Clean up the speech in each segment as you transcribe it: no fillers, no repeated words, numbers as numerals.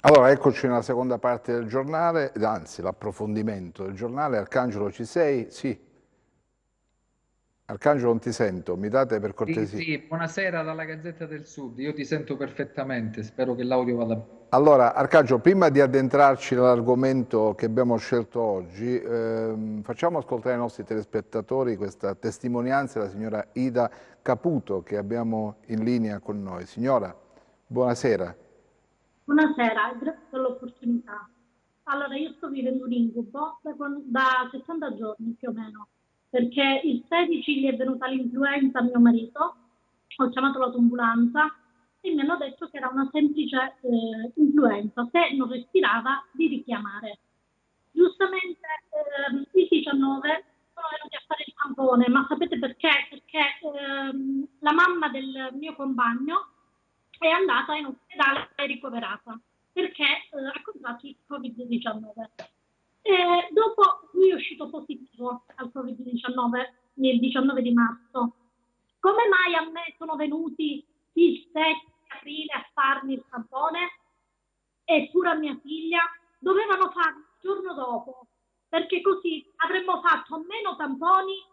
Allora, eccoci nella seconda parte del giornale, anzi l'approfondimento del giornale. Arcangelo, ci sei? Sì. Arcangelo, non ti sento, mi date per Sì, cortesia? sì, buonasera dalla Gazzetta del Sud. Io ti sento perfettamente, spero che l'audio vada bene. Allora, Arcangelo, prima di addentrarci nell'argomento che abbiamo scelto oggi, facciamo ascoltare ai nostri telespettatori questa testimonianza della signora Ida Caputo che abbiamo in linea con noi. Signora, buonasera. Buonasera, grazie per l'opportunità. Allora, io sto vivendo un incubo da 60 giorni più o meno, perché il 16 gli è venuta l'influenza a mio marito, ho chiamato l'autoambulanza e mi hanno detto che era una semplice influenza, se non respirava di richiamare. Giustamente il 19 sono venuti a fare il tampone, ma sapete perché? Perché la mamma del mio compagno è andata in ospedale e ricoverata perché ha contratto il Covid-19. Dopo lui è uscito positivo al Covid-19 il 19 di marzo. Come mai a me sono venuti il 7 aprile a farmi il tampone e pure a mia figlia? Dovevano farlo il giorno dopo, perché così avremmo fatto meno tamponi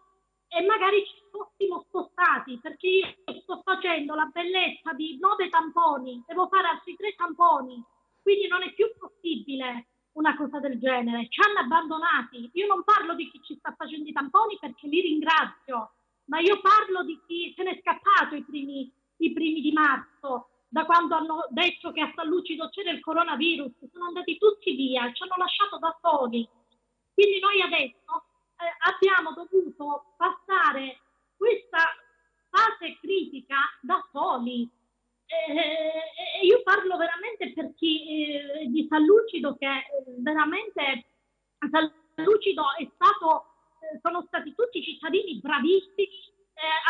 e magari ci fossimo spostati, perché io sto facendo la bellezza di 9 tamponi, devo fare altri 3 tamponi, quindi non è più possibile una cosa del genere. Ci hanno abbandonati. Io non parlo di chi ci sta facendo i tamponi perché li ringrazio, ma io parlo di chi se n'è scappato i primi di marzo, da quando hanno detto che a San Lucido c'era il coronavirus, sono andati tutti via, ci hanno lasciato da soli. Quindi noi adesso abbiamo dovuto passare questa fase critica da soli. Io parlo veramente per chi di San Lucido, che veramente San Lucido è stato, sono stati tutti cittadini bravissimi,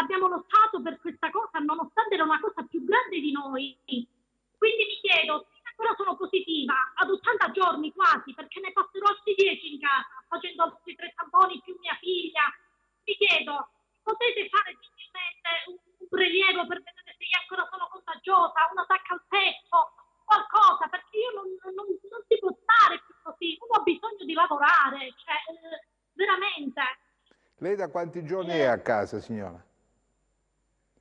abbiamo lottato per questa cosa nonostante era una cosa più grande di noi. Quindi mi chiedo, se ancora sono positiva ad 80 giorni quasi, perché ne passerò altri 10 in casa, facendo altri 3 tamponi più mia figlia, mi chiedo, potete fare gentilmente un prelievo per vedere se io ancora sono contagiosa, una tacca al petto, qualcosa, perché io non si può stare più così, uno ha bisogno di lavorare, cioè, veramente. Lei da quanti giorni è Eh, a casa, signora?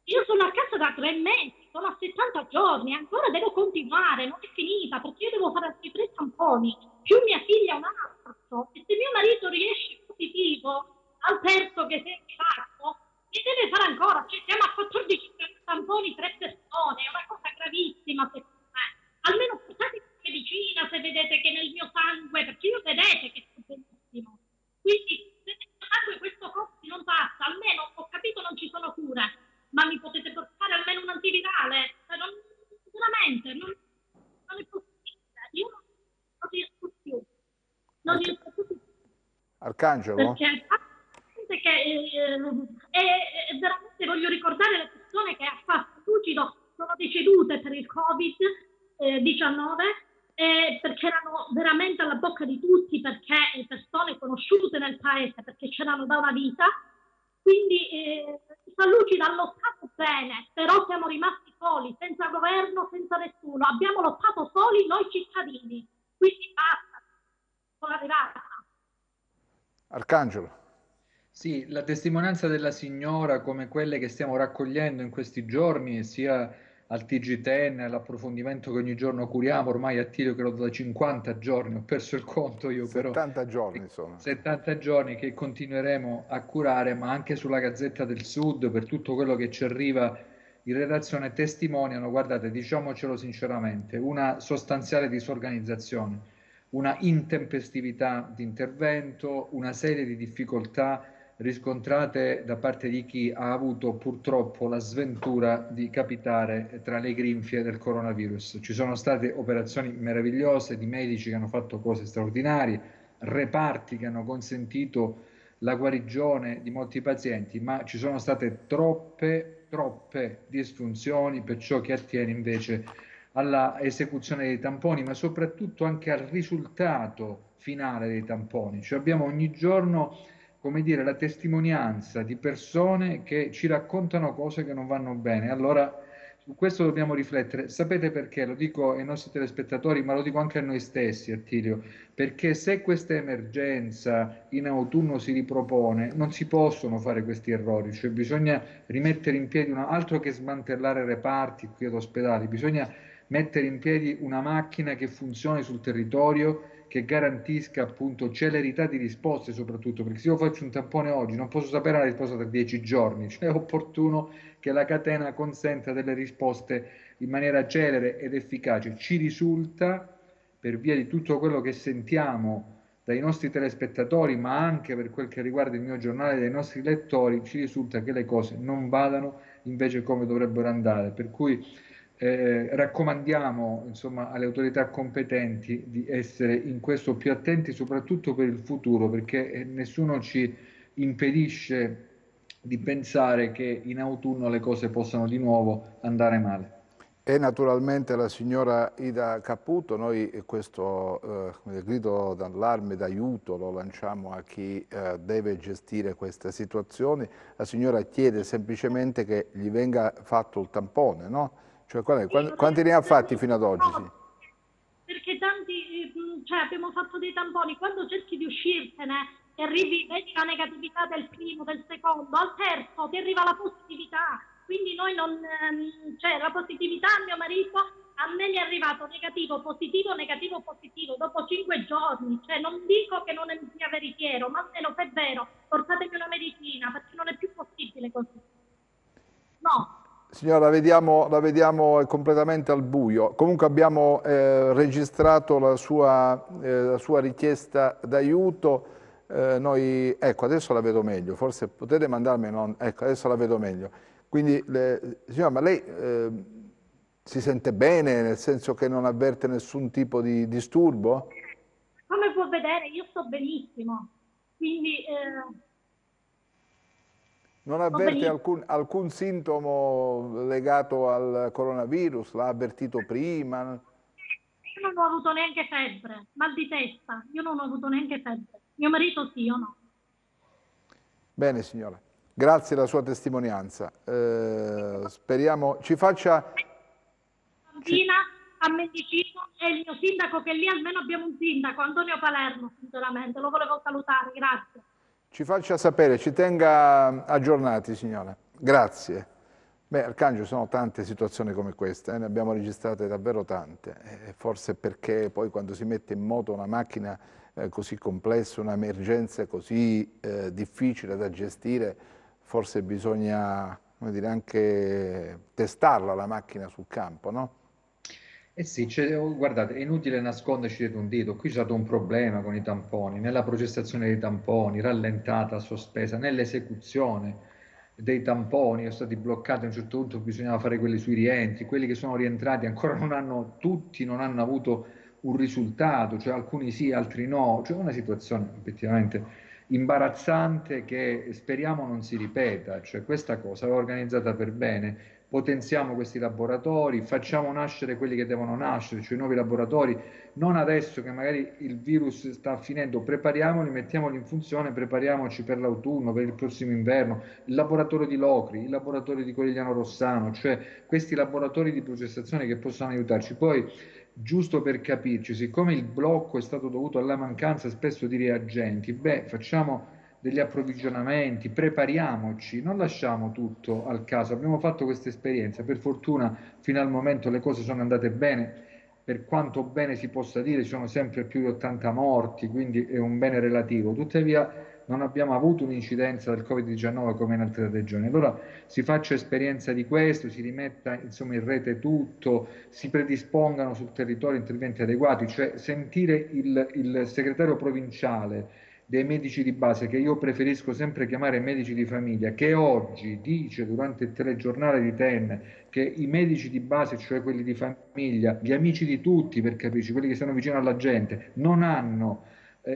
io sono a casa da 3 mesi, sono a 70 giorni, ancora devo continuare, non è finita, perché io devo fare altri 3 tamponi, più mia figlia un altro, e se mio marito riesce positivo al terzo che si è fatto, mi deve fare ancora, cioè siamo a 14 tamponi, 3 persone, è una cosa gravissima secondo me. Almeno portate medicina se vedete che nel mio sangue, perché io vedete che sto benissimo. Quindi se nel mio sangue questo Covid non passa, almeno ho capito non ci sono cure, ma mi potete portare almeno un antivirale? Veramente, non è possibile. Io non riesco più. Non Arca- riesco più Arcangelo? perché che, è veramente voglio ricordare le persone che a Fast Lucido sono decedute per il Covid-19 perché erano veramente alla bocca di tutti, perché persone conosciute nel paese, perché c'erano da una vita. Quindi San Lucido ha lottato bene, però siamo rimasti soli, senza governo, senza nessuno. Abbiamo lottato soli noi cittadini. Quindi basta, sono arrivata. Arcangelo. Sì, la testimonianza della signora, come quelle che stiamo raccogliendo in questi giorni, sia al TG10, all'approfondimento che ogni giorno curiamo, ormai a Attilio credo da 50 giorni, ho perso il conto io però, 70 giorni sono. 70 giorni che continueremo a curare, ma anche sulla Gazzetta del Sud, per tutto quello che ci arriva in redazione, testimoniano, guardate, diciamocelo sinceramente, una sostanziale disorganizzazione, una intempestività di intervento, una serie di difficoltà riscontrate da parte di chi ha avuto purtroppo la sventura di capitare tra le grinfie del coronavirus. Ci sono state operazioni meravigliose di medici che hanno fatto cose straordinarie, reparti che hanno consentito la guarigione di molti pazienti, ma ci sono state troppe disfunzioni per ciò che attiene invece alla esecuzione dei tamponi, ma soprattutto anche al risultato finale dei tamponi. Cioè abbiamo ogni giorno, come dire, la testimonianza di persone che ci raccontano cose che non vanno bene. Allora Su questo dobbiamo riflettere. Sapete perché? Lo dico ai nostri telespettatori, ma lo dico anche a noi stessi, Attilio, perché se questa emergenza in autunno si ripropone, non si possono fare questi errori, cioè bisogna rimettere in piedi altro che smantellare reparti qui ad ospedali, bisogna mettere in piedi una macchina che funzioni sul territorio, che garantisca appunto celerità di risposte soprattutto, perché se io faccio un tampone oggi non posso sapere la risposta tra 10 giorni, cioè è opportuno che la catena consenta delle risposte in maniera celere ed efficace. Ci risulta, per via di tutto quello che sentiamo dai nostri telespettatori, ma anche per quel che riguarda il mio giornale, dai nostri lettori, ci risulta che le cose non vadano invece come dovrebbero andare. Per cui raccomandiamo insomma, alle autorità competenti di essere in questo più attenti, soprattutto per il futuro, perché nessuno ci impedisce di pensare che in autunno le cose possano di nuovo andare male. E naturalmente la signora Ida Caputo, noi questo grido d'allarme, d'aiuto lo lanciamo a chi deve gestire queste situazioni. La signora chiede semplicemente che gli venga fatto il tampone, no? Cioè, quanti ne ha fatti fino ad oggi? Sì. Perché tanti, cioè abbiamo fatto dei tamponi, quando cerchi di uscirtene e arrivi, vedi la negatività del primo, del secondo, al terzo ti arriva la positività. Quindi noi non, cioè la positività a mio marito, a me mi è arrivato negativo, positivo, negativo, positivo, dopo 5 giorni. Cioè non dico che non sia veritiero, ma almeno se è vero, portatemi una medicina, perché non è più possibile così. No. Signora, la vediamo completamente al buio. Comunque abbiamo registrato la sua richiesta d'aiuto. Ecco, adesso la vedo meglio. Forse potete mandarmi, ecco, adesso la vedo meglio. Quindi, signora, ma lei si sente bene, nel senso che non avverte nessun tipo di disturbo? Come può vedere, io sto benissimo. Quindi... Non avverte alcun sintomo legato al coronavirus? L'ha avvertito prima? Io non ho avuto neanche febbre, mal di testa, io non ho avuto neanche febbre. Mio marito sì o no? Bene signora, grazie della sua testimonianza. Speriamo ci faccia... Bambina a Mendicino e il mio sindaco, che lì almeno abbiamo un sindaco, Antonio Palermo, sinceramente, lo volevo salutare, grazie. Ci faccia sapere, ci tenga aggiornati signora, grazie. Beh, Arcangelo, sono tante situazioni come queste, ne abbiamo registrate davvero tante, forse perché poi quando si mette in moto una macchina così complessa, un'emergenza così difficile da gestire, forse bisogna, come dire, anche testarla la macchina sul campo, no? Eh sì, guardate, è inutile nasconderci dietro un dito, qui c'è stato un problema con i tamponi, nella processazione dei tamponi, rallentata, sospesa, nell'esecuzione dei tamponi, sono stati bloccati, a un certo punto bisognava fare quelli sui rientri, quelli che sono rientrati ancora non hanno, tutti non hanno avuto un risultato, cioè alcuni sì, altri no, cioè una situazione effettivamente imbarazzante che speriamo non si ripeta, cioè questa cosa va organizzata per bene, potenziamo questi laboratori, facciamo nascere quelli che devono nascere, cioè i nuovi laboratori, non adesso che magari il virus sta finendo, prepariamoli, mettiamoli in funzione, prepariamoci per l'autunno, per il prossimo inverno, il laboratorio di Locri, il laboratorio di Corigliano Rossano, cioè questi laboratori di processazione che possono aiutarci. Poi, giusto per capirci, siccome il blocco è stato dovuto alla mancanza spesso di reagenti, beh, facciamo degli approvvigionamenti, prepariamoci, non lasciamo tutto al caso. Abbiamo fatto questa esperienza, per fortuna fino al momento le cose sono andate bene, per quanto bene si possa dire, ci sono sempre più di 80 morti, quindi è un bene relativo. Tuttavia non abbiamo avuto un'incidenza del Covid-19 come in altre regioni. Allora si faccia esperienza di questo, si rimetta insomma in rete tutto, si predispongano sul territorio interventi adeguati, cioè sentire il segretario provinciale dei medici di base, che io preferisco sempre chiamare medici di famiglia, che oggi dice durante il telegiornale di TEN che i medici di base, cioè quelli di famiglia, gli amici di tutti per capirci, quelli che stanno vicino alla gente, non hanno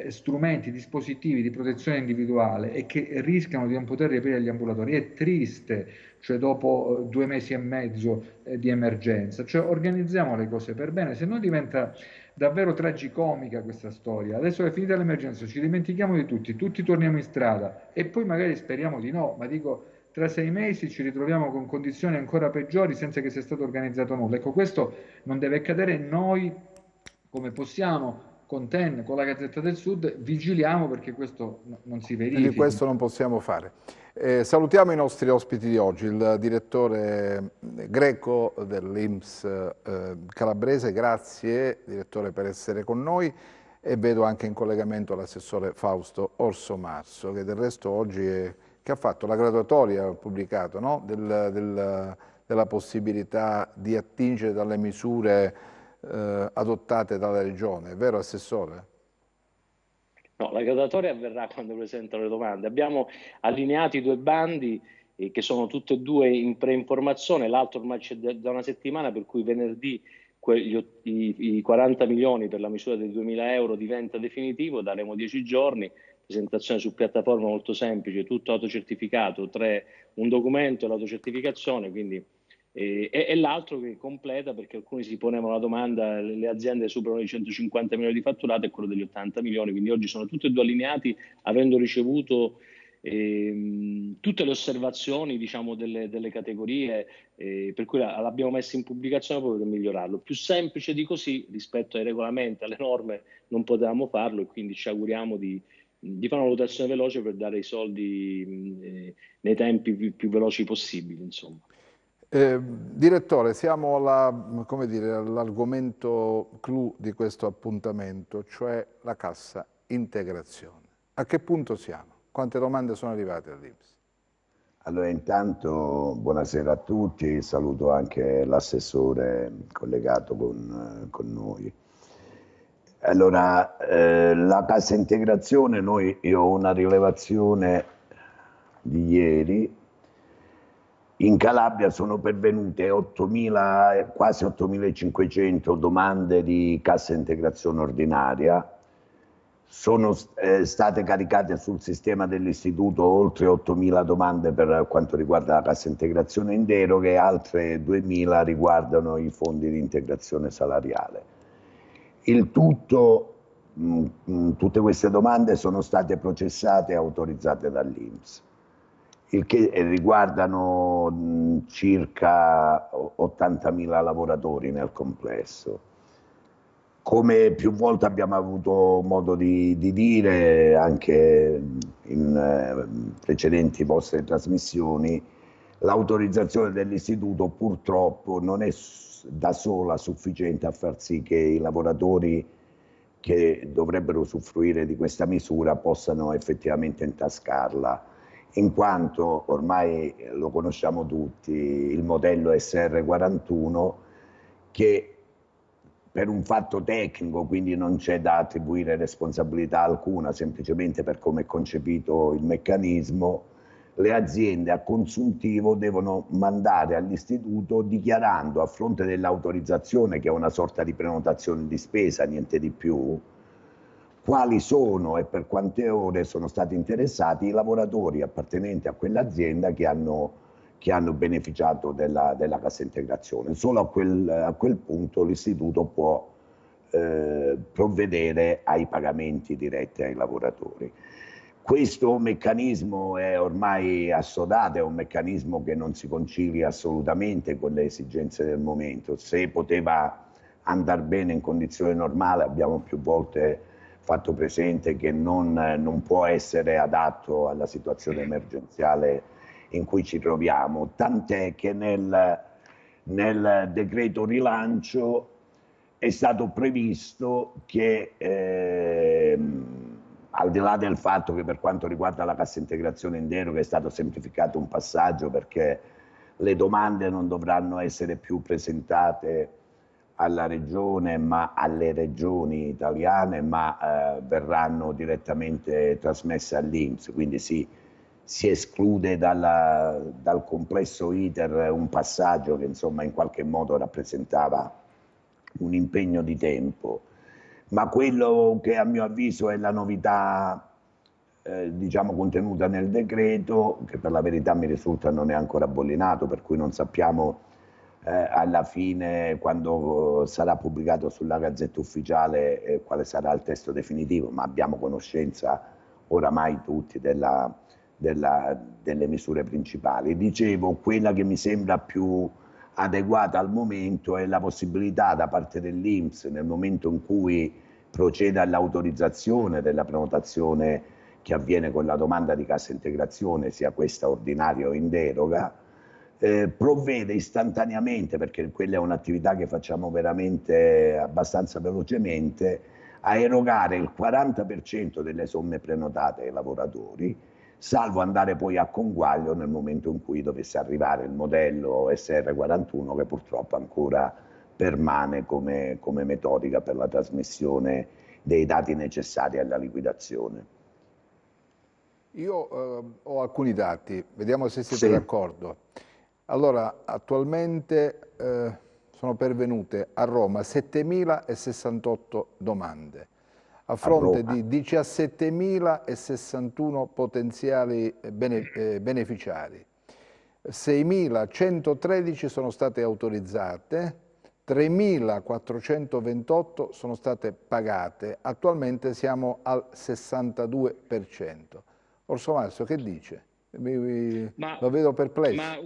strumenti, dispositivi di protezione individuale e che rischiano di non poter riaprire gli ambulatori. È triste, cioè dopo 2 mesi e mezzo di emergenza. Cioè organizziamo le cose per bene, se no diventa davvero tragicomica questa storia. Adesso è finita l'emergenza, ci dimentichiamo di tutti, tutti torniamo in strada e poi magari speriamo di no, ma dico tra 6 mesi ci ritroviamo con condizioni ancora peggiori senza che sia stato organizzato nulla. Ecco, questo non deve accadere. Noi, come possiamo, con TEN, con la Gazzetta del Sud, vigiliamo perché questo non si Quindi verifichi. questo non possiamo fare. Salutiamo i nostri ospiti di oggi, il direttore Greco dell'INPS calabrese, grazie direttore per essere con noi, e vedo anche in collegamento l'assessore Fausto Orsomarso, che del resto oggi che ha fatto la graduatoria, ha pubblicato, no? Della possibilità di attingere dalle misure adottate dalla Regione, è vero Assessore? No, la graduatoria avverrà quando presentano le domande. Abbiamo allineato i due bandi che sono tutti e due in pre-informazione, l'altro ormai c'è da una settimana, per cui venerdì i 40 milioni per la misura dei 2.000 euro diventa definitivo, daremo 10 giorni, presentazione su piattaforma molto semplice, tutto autocertificato, un documento e l'autocertificazione, quindi e l'altro che completa, perché alcuni si ponevano la domanda, le aziende superano i 150 milioni di fatturato, è quello degli 80 milioni, quindi oggi sono tutti e due allineati, avendo ricevuto tutte le osservazioni, diciamo, delle categorie, per cui l'abbiamo messo in pubblicazione proprio per migliorarlo. Più semplice di così, rispetto ai regolamenti, alle norme, non potevamo farlo, e quindi ci auguriamo di fare una valutazione veloce per dare i soldi nei tempi più veloci possibili, insomma. Direttore, siamo come dire, all'argomento clou di questo appuntamento, cioè la cassa integrazione. A che punto siamo? Quante domande sono arrivate all'INPS? Allora, intanto buonasera a tutti, saluto anche l'assessore collegato con noi. Allora, la cassa integrazione, io ho una rilevazione di ieri. In Calabria sono pervenute quasi 8.500 domande di cassa integrazione ordinaria, sono state caricate sul sistema dell'istituto oltre 8.000 domande per quanto riguarda la cassa integrazione in deroga, e altre 2.000 riguardano i fondi di integrazione salariale. Il tutto, tutte queste domande sono state processate e autorizzate dall'INPS, il che riguardano circa 80.000 lavoratori nel complesso. Come più volte abbiamo avuto modo di dire anche in precedenti vostre trasmissioni, l'autorizzazione dell'istituto purtroppo non è da sola sufficiente a far sì che i lavoratori che dovrebbero usufruire di questa misura possano effettivamente intascarla, in quanto ormai lo conosciamo tutti, il modello SR41, che per un fatto tecnico, quindi non c'è da attribuire responsabilità alcuna, semplicemente per come è concepito il meccanismo, le aziende a consuntivo devono mandare all'istituto dichiarando, a fronte dell'autorizzazione, che è una sorta di prenotazione di spesa, niente di più, quali sono e per quante ore sono stati interessati i lavoratori appartenenti a quell'azienda che hanno beneficiato della cassa integrazione. Solo a quel punto l'istituto può provvedere ai pagamenti diretti ai lavoratori. Questo meccanismo è ormai assodato, è un meccanismo che non si concilia assolutamente con le esigenze del momento. Se poteva andare bene in condizioni normali, abbiamo più volte fatto presente che non può essere adatto alla situazione emergenziale in cui ci troviamo, tant'è che nel decreto rilancio è stato previsto che al di là del fatto che per quanto riguarda la cassa integrazione in deroga è stato semplificato un passaggio, perché le domande non dovranno essere più presentate alla regione, ma alle regioni italiane, ma verranno direttamente trasmesse all'INPS, quindi si esclude dal complesso iter un passaggio che insomma in qualche modo rappresentava un impegno di tempo. Ma quello che a mio avviso è la novità diciamo contenuta nel decreto, che per la verità mi risulta non è ancora bollinato, per cui non sappiamo alla fine, quando sarà pubblicato sulla Gazzetta Ufficiale, quale sarà il testo definitivo, ma abbiamo conoscenza oramai tutti della delle misure principali. Dicevo, quella che mi sembra più adeguata al momento è la possibilità da parte dell'INPS, nel momento in cui procede all'autorizzazione della prenotazione che avviene con la domanda di cassa integrazione, sia questa ordinaria o in deroga, provvede istantaneamente, perché quella è un'attività che facciamo veramente abbastanza velocemente, a erogare il 40% delle somme prenotate ai lavoratori, salvo andare poi a conguaglio nel momento in cui dovesse arrivare il modello SR41, che purtroppo ancora permane come metodica per la trasmissione dei dati necessari alla liquidazione. Io ho alcuni dati, vediamo se siete d'accordo. Allora, attualmente sono pervenute a Roma 7.068 domande, a fronte di 17.061 potenziali beneficiari. 6.113 sono state autorizzate, 3.428 sono state pagate, attualmente siamo al 62%. Orsomarso, che dice? Lo vedo perplesso. Ma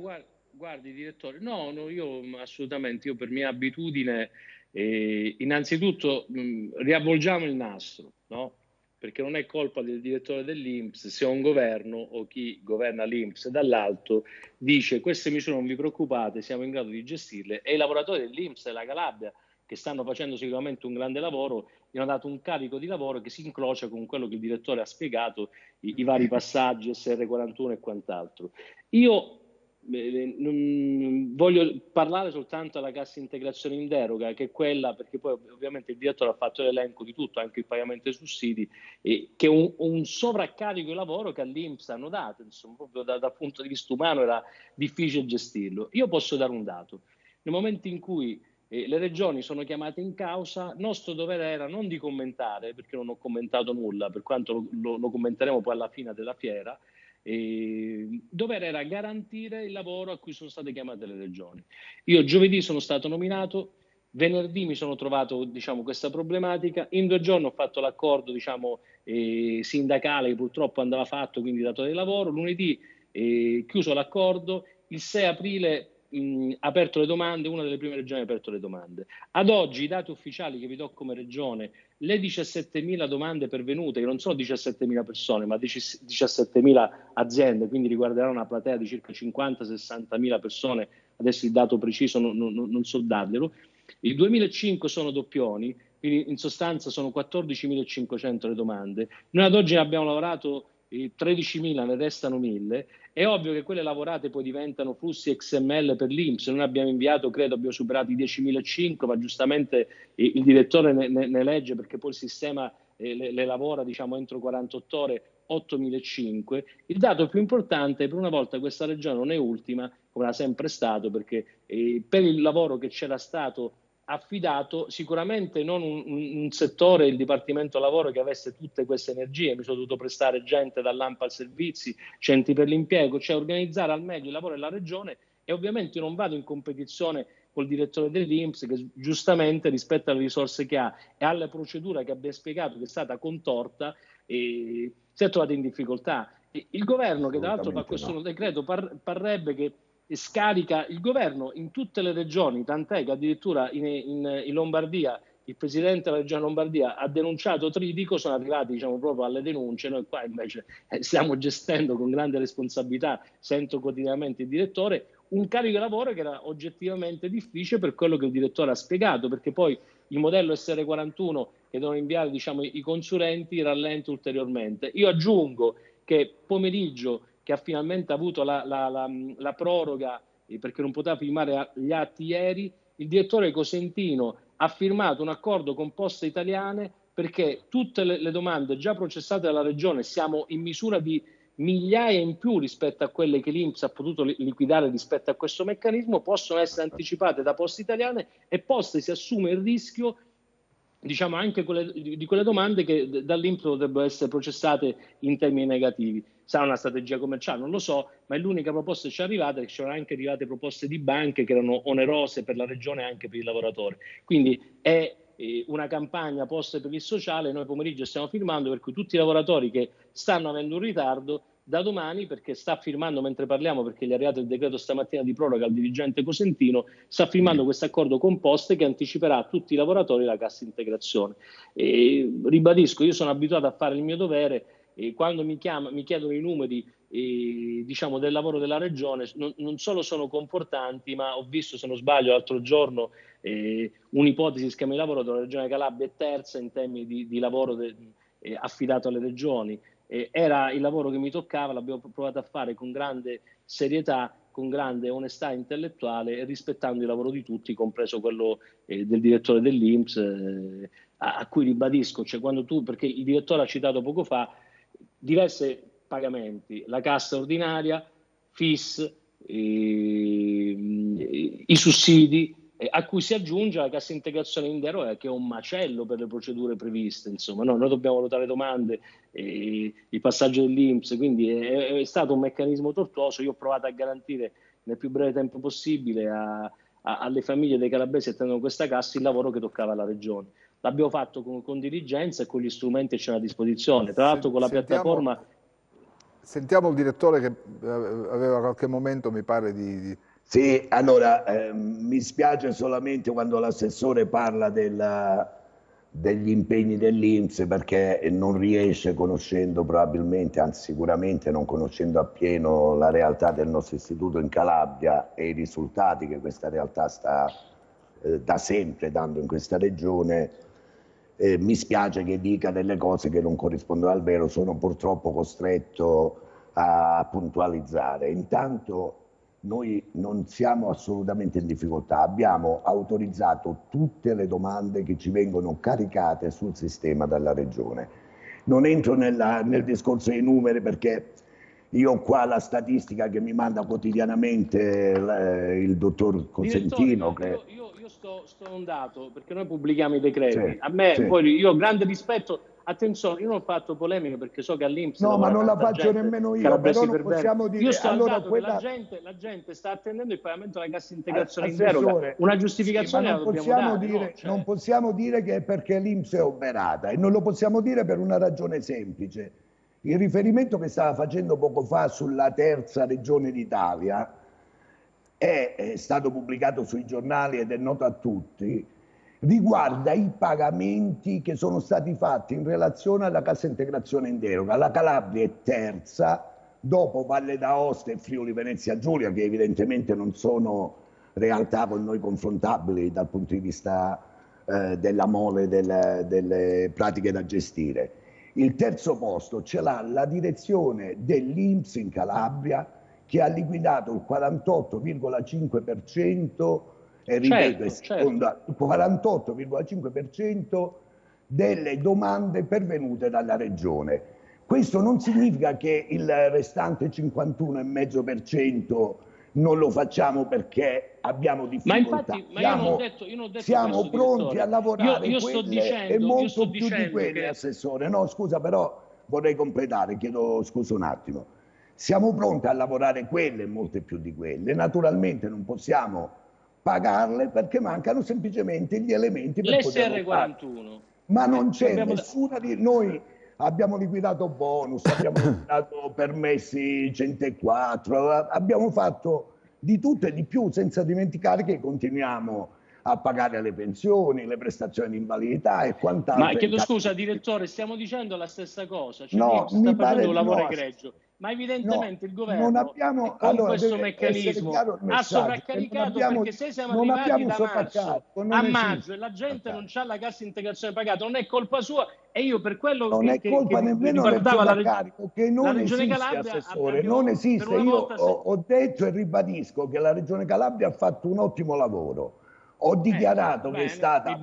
guardi, direttore, no, io assolutamente, io per mia abitudine, innanzitutto riavvolgiamo il nastro, no? Perché non è colpa del direttore dell'INPS se un governo o chi governa l'INPS dall'alto dice queste misure non vi preoccupate, siamo in grado di gestirle, e i lavoratori dell'INPS della Calabria, che stanno facendo sicuramente un grande lavoro, gli hanno dato un carico di lavoro che si incrocia con quello che il direttore ha spiegato, i vari passaggi, SR41 e quant'altro. Io voglio parlare soltanto della cassa integrazione in deroga, che è quella, perché poi ovviamente il direttore ha fatto l'elenco di tutto, anche il pagamento dei sussidi, che è un sovraccarico di lavoro che all'INPS hanno dato, insomma, proprio dal punto di vista umano era difficile gestirlo. Io posso dare un dato: nel momento in cui le regioni sono chiamate in causa, nostro dovere era non di commentare, perché non ho commentato nulla, per quanto lo commenteremo poi alla fine della fiera. Dovere era garantire il lavoro a cui sono state chiamate le regioni. Io giovedì sono stato nominato, venerdì mi sono trovato, diciamo, questa problematica, in 2 giorni ho fatto l'accordo, diciamo, sindacale che purtroppo andava fatto, quindi datore di lavoro, lunedì chiuso l'accordo, il 6 aprile aperto le domande, una delle prime regioni ha aperto le domande. Ad oggi i dati ufficiali che vi do come regione, le 17.000 domande pervenute, che non sono 17.000 persone, ma 17.000 aziende, quindi riguarderà una platea di circa 50-60.000 persone, adesso il dato preciso non so darglielo. Il 2005 sono doppioni, quindi in sostanza sono 14.500 le domande. Noi ad oggi ne abbiamo lavorato 13.000, ne restano 1.000. È ovvio che quelle lavorate poi diventano flussi XML per l'INPS. Noi abbiamo inviato, credo abbiamo superato i 10.500, ma giustamente il direttore ne legge, perché poi il sistema le lavora, diciamo, entro 48 ore, 8.500. Il dato più importante, per una volta questa regione non è ultima, come era sempre stato, perché per il lavoro che c'era stato affidato, sicuramente non un settore, il Dipartimento Lavoro, che avesse tutte queste energie. Mi sono dovuto prestare gente dall'ANPAL Servizi, centri per l'impiego, cioè organizzare al meglio il lavoro della regione, e ovviamente io non vado in competizione col direttore dell'INPS, che giustamente rispetto alle risorse che ha e alle procedure che abbiamo spiegato, che è stata contorta, si è trovato in difficoltà. Il governo, che tra l'altro fa questo decreto, parrebbe che scarica il governo in tutte le regioni, tant'è che addirittura in Lombardia il presidente della regione Lombardia ha denunciato Tridico, sono arrivati, diciamo, proprio alle denunce. Noi qua invece stiamo gestendo con grande responsabilità, sento quotidianamente il direttore, un carico di lavoro che era oggettivamente difficile per quello che il direttore ha spiegato, perché poi il modello SR41 che devono inviare, diciamo, i consulenti rallenta ulteriormente. Io aggiungo che pomeriggio, che ha finalmente avuto la proroga, perché non poteva firmare gli atti ieri, il direttore Cosentino ha firmato un accordo con Poste Italiane, perché tutte le domande già processate dalla regione, siamo in misura di migliaia in più rispetto a quelle che l'INPS ha potuto liquidare rispetto a questo meccanismo, possono essere anticipate da Poste Italiane, e Poste si assume il rischio, diciamo, anche di quelle domande che dall'INPS potrebbero essere processate in termini negativi. Sarà una strategia commerciale, non lo so, ma è l'unica proposta che ci è arrivata, che ci sono anche arrivate proposte di banche che erano onerose per la regione e anche per il lavoratore. Quindi è una campagna Poste per il sociale. Noi pomeriggio stiamo firmando, per cui tutti i lavoratori che stanno avendo un ritardo da domani, perché sta firmando, mentre parliamo, perché gli è arrivato il decreto stamattina di proroga al dirigente Cosentino, sta firmando questo accordo con Poste che anticiperà a tutti i lavoratori la cassa integrazione. E ribadisco, io sono abituato a fare il mio dovere, e quando mi chiedono i numeri diciamo del lavoro della regione, non solo sono confortanti, ma ho visto, se non sbaglio, l'altro giorno un'ipotesi schema di lavoro della regione Calabria è terza in termini di lavoro affidato alle regioni. Era il lavoro che mi toccava, l'abbiamo provato a fare con grande serietà, con grande onestà intellettuale, rispettando il lavoro di tutti, compreso quello del direttore dell'INPS, a cui ribadisco, cioè perché il direttore ha citato poco fa diversi pagamenti, la cassa ordinaria, FIS, i sussidi, a cui si aggiunge la cassa integrazione in deroga, che è un macello per le procedure previste. Insomma, no, noi dobbiamo valutare domande, il passaggio dell'INPS, quindi è stato un meccanismo tortuoso. Io ho provato a garantire nel più breve tempo possibile alle famiglie dei calabresi che tengono questa cassa il lavoro che toccava alla regione. L'abbiamo fatto con diligenza e con gli strumenti che c'erano a disposizione, tra l'altro con la piattaforma. Sentiamo il direttore che aveva qualche momento, mi pare, di... Sì, allora mi spiace solamente quando l'assessore parla degli impegni dell'INPS, perché non riesce, conoscendo probabilmente, anzi sicuramente non conoscendo appieno la realtà del nostro istituto in Calabria e i risultati che questa realtà sta da sempre dando in questa regione. Mi spiace che dica delle cose che non corrispondono al vero, sono purtroppo costretto a puntualizzare. Intanto noi non siamo assolutamente in difficoltà, abbiamo autorizzato tutte le domande che ci vengono caricate sul sistema dalla regione. Non entro nel discorso dei numeri, perché io ho qua la statistica che mi manda quotidianamente il dottor Cosentino. Io sto un dato, perché noi pubblichiamo i decreti. Sì, a me, sì. Poi io ho grande rispetto. Attenzione, io non ho fatto polemiche perché so che all'INPS... No, ma non la faccio nemmeno io, però non possiamo dire... Io sto allora, al dato quella... che la gente sta attendendo il pagamento della cassa integrazione in Assessore, deroga. Una giustificazione sì, la dobbiamo dare, no? Cioè... Non possiamo dire che è perché l'INPS è oberata, e non lo possiamo dire per una ragione semplice. Il riferimento che stava facendo poco fa sulla terza regione d'Italia è stato pubblicato sui giornali ed è noto a tutti, riguarda i pagamenti che sono stati fatti in relazione alla cassa integrazione in deroga. La Calabria è terza, dopo Valle d'Aosta e Friuli Venezia Giulia, che evidentemente non sono realtà con noi confrontabili dal punto di vista della mole delle pratiche da gestire. Il terzo posto ce l'ha la direzione dell'INPS in Calabria, che ha liquidato il 48,5%, e ripeto, il 48,5% delle domande pervenute dalla regione. Questo non significa che il restante 51,5% non lo facciamo perché abbiamo difficoltà. Ma io non ho detto siamo questo, pronti direttore. a lavorare io sto dicendo, e molto più di quelle, che... Assessore. No, scusa, però vorrei completare, chiedo scusa un attimo. Siamo pronti a lavorare quelle e molte più di quelle. Naturalmente non possiamo pagarle perché mancano semplicemente gli elementi per poterlo fare. l'SR41. Ma non c'è nessuna di noi. Abbiamo liquidato bonus, abbiamo liquidato permessi 104, abbiamo fatto di tutto e di più, senza dimenticare che continuiamo a pagare le pensioni, le prestazioni di invalidità e quant'altro. Ma chiedo scusa, direttore, stiamo dicendo la stessa cosa. Cioè, no, sta facendo un lavoro egregio. Ma evidentemente il governo non abbiamo, con questo meccanismo ha sovraccaricato, perché se siamo arrivati da marzo a maggio e la gente non ha la cassa integrazione pagata, non è colpa sua, e io per quello non è colpa nemmeno del sovraccarico, che non esiste, Assessore, non esiste. Io ho detto e ribadisco che la Regione Calabria ha fatto un ottimo lavoro. Ho dichiarato che è stata,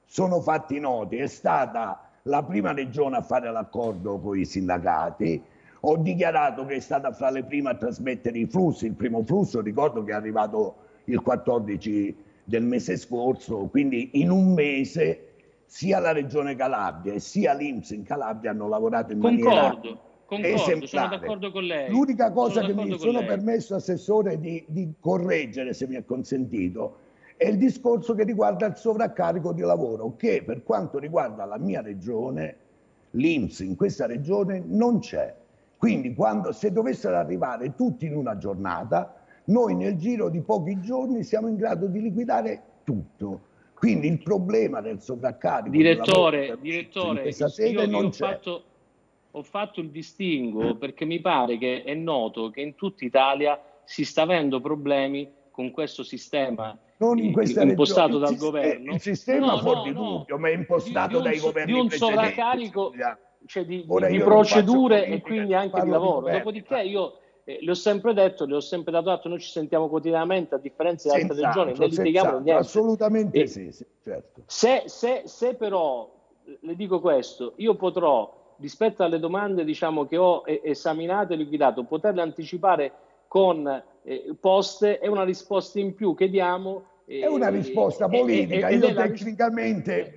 sono fatti noti, è stata la prima regione a fare l'accordo con i sindacati. Ho dichiarato che è stata fra le prime a trasmettere i flussi. Il primo flusso, ricordo che è arrivato il 14 del mese scorso, quindi in un mese sia la Regione Calabria e sia l'INPS in Calabria hanno lavorato in maniera esemplare. Sono d'accordo con lei. L'unica cosa che mi sono permesso, Assessore, di correggere, se mi è consentito, è il discorso che riguarda il sovraccarico di lavoro, che per quanto riguarda la mia regione, l'INPS in questa regione non c'è. Quindi se dovessero arrivare tutti in una giornata, noi nel giro di pochi giorni siamo in grado di liquidare tutto. Quindi il problema del sovraccarico direttore, in questa sede non c'è. Ho fatto il distinguo perché mi pare che è noto che in tutta Italia si sta avendo problemi con questo sistema non in questa impostato dal governo. Il sistema fuori di dubbio, ma è impostato dai governi di un precedenti. Sovraccarico, cioè di procedure e quindi anche di lavoro. Dopodiché io le ho sempre detto, le ho sempre dato atto, noi ci sentiamo quotidianamente, a differenza di altre regioni, ne litighiamo niente. Assolutamente sì, certo. Se però, le dico questo, io potrò, rispetto alle domande diciamo che ho esaminato e liquidato, poterle anticipare con poste, è una risposta in più che diamo. È una risposta politica. Io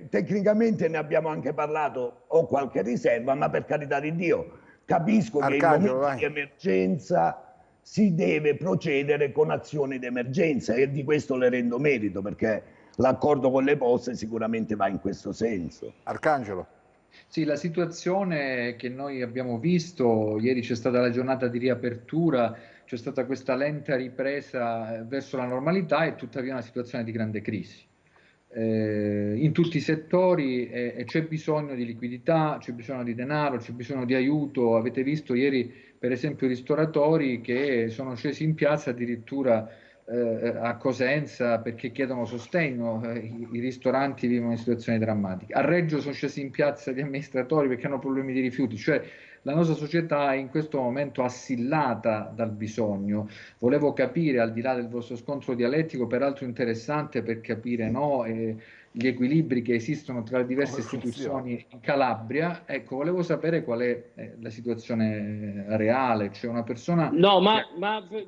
tecnicamente ne abbiamo anche parlato, ho qualche riserva, ma per carità di Dio capisco che in momenti di emergenza si deve procedere con azioni di emergenza e di questo le rendo merito, perché l'accordo con le poste sicuramente va in questo senso. Arcangelo. Sì, la situazione che noi abbiamo visto, ieri c'è stata la giornata di riapertura, c'è stata questa lenta ripresa verso la normalità e tuttavia una situazione di grande crisi. In tutti i settori c'è bisogno di liquidità, c'è bisogno di denaro, c'è bisogno di aiuto. Avete visto ieri per esempio i ristoratori che sono scesi in piazza addirittura a Cosenza perché chiedono sostegno, i ristoranti vivono in situazioni drammatiche. A Reggio sono scesi in piazza gli amministratori perché hanno problemi di rifiuti, cioè la nostra società è in questo momento assillata dal bisogno. Volevo capire, al di là del vostro scontro dialettico, peraltro interessante per capire gli equilibri che esistono tra le diverse istituzioni in Calabria, ecco, volevo sapere qual è la situazione reale. C'è una persona... No, ma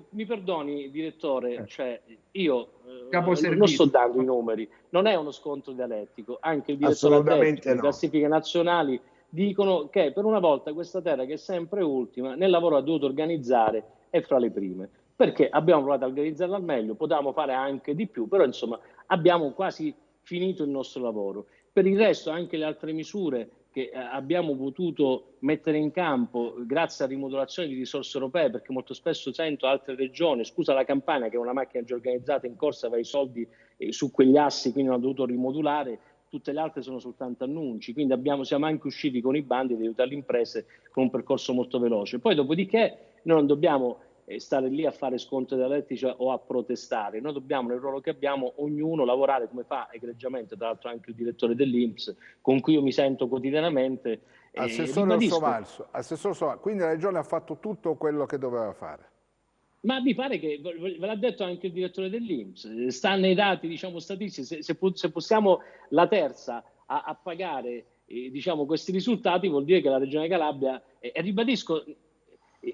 mi perdoni, direttore, cioè io non sto dando i numeri, non è uno scontro dialettico, anche il direttore addetto, le classifiche nazionali dicono che per una volta questa terra, che è sempre ultima, nel lavoro ha dovuto organizzare è fra le prime, perché abbiamo provato a organizzarla al meglio, potevamo fare anche di più, però insomma abbiamo quasi finito il nostro lavoro. Per il resto anche le altre misure che abbiamo potuto mettere in campo grazie a rimodulazione di risorse europee, perché molto spesso sento altre regioni, scusa la Campania che è una macchina già organizzata in corsa, aveva i soldi su quegli assi, quindi hanno dovuto rimodulare, tutte le altre sono soltanto annunci, quindi siamo anche usciti con i bandi di aiutare le imprese con un percorso molto veloce. Poi dopodiché noi non dobbiamo stare lì a fare scontri dialettici o a protestare, noi dobbiamo nel ruolo che abbiamo ognuno lavorare come fa egregiamente, tra l'altro anche il direttore dell'INPS con cui io mi sento quotidianamente. Assessore Orsomarso, quindi la Regione ha fatto tutto quello che doveva fare? Ma mi pare che, ve l'ha detto anche il direttore dell'INPS, sta nei dati diciamo, statistici, se possiamo la terza a pagare diciamo, questi risultati vuol dire che la Regione Calabria, e ribadisco,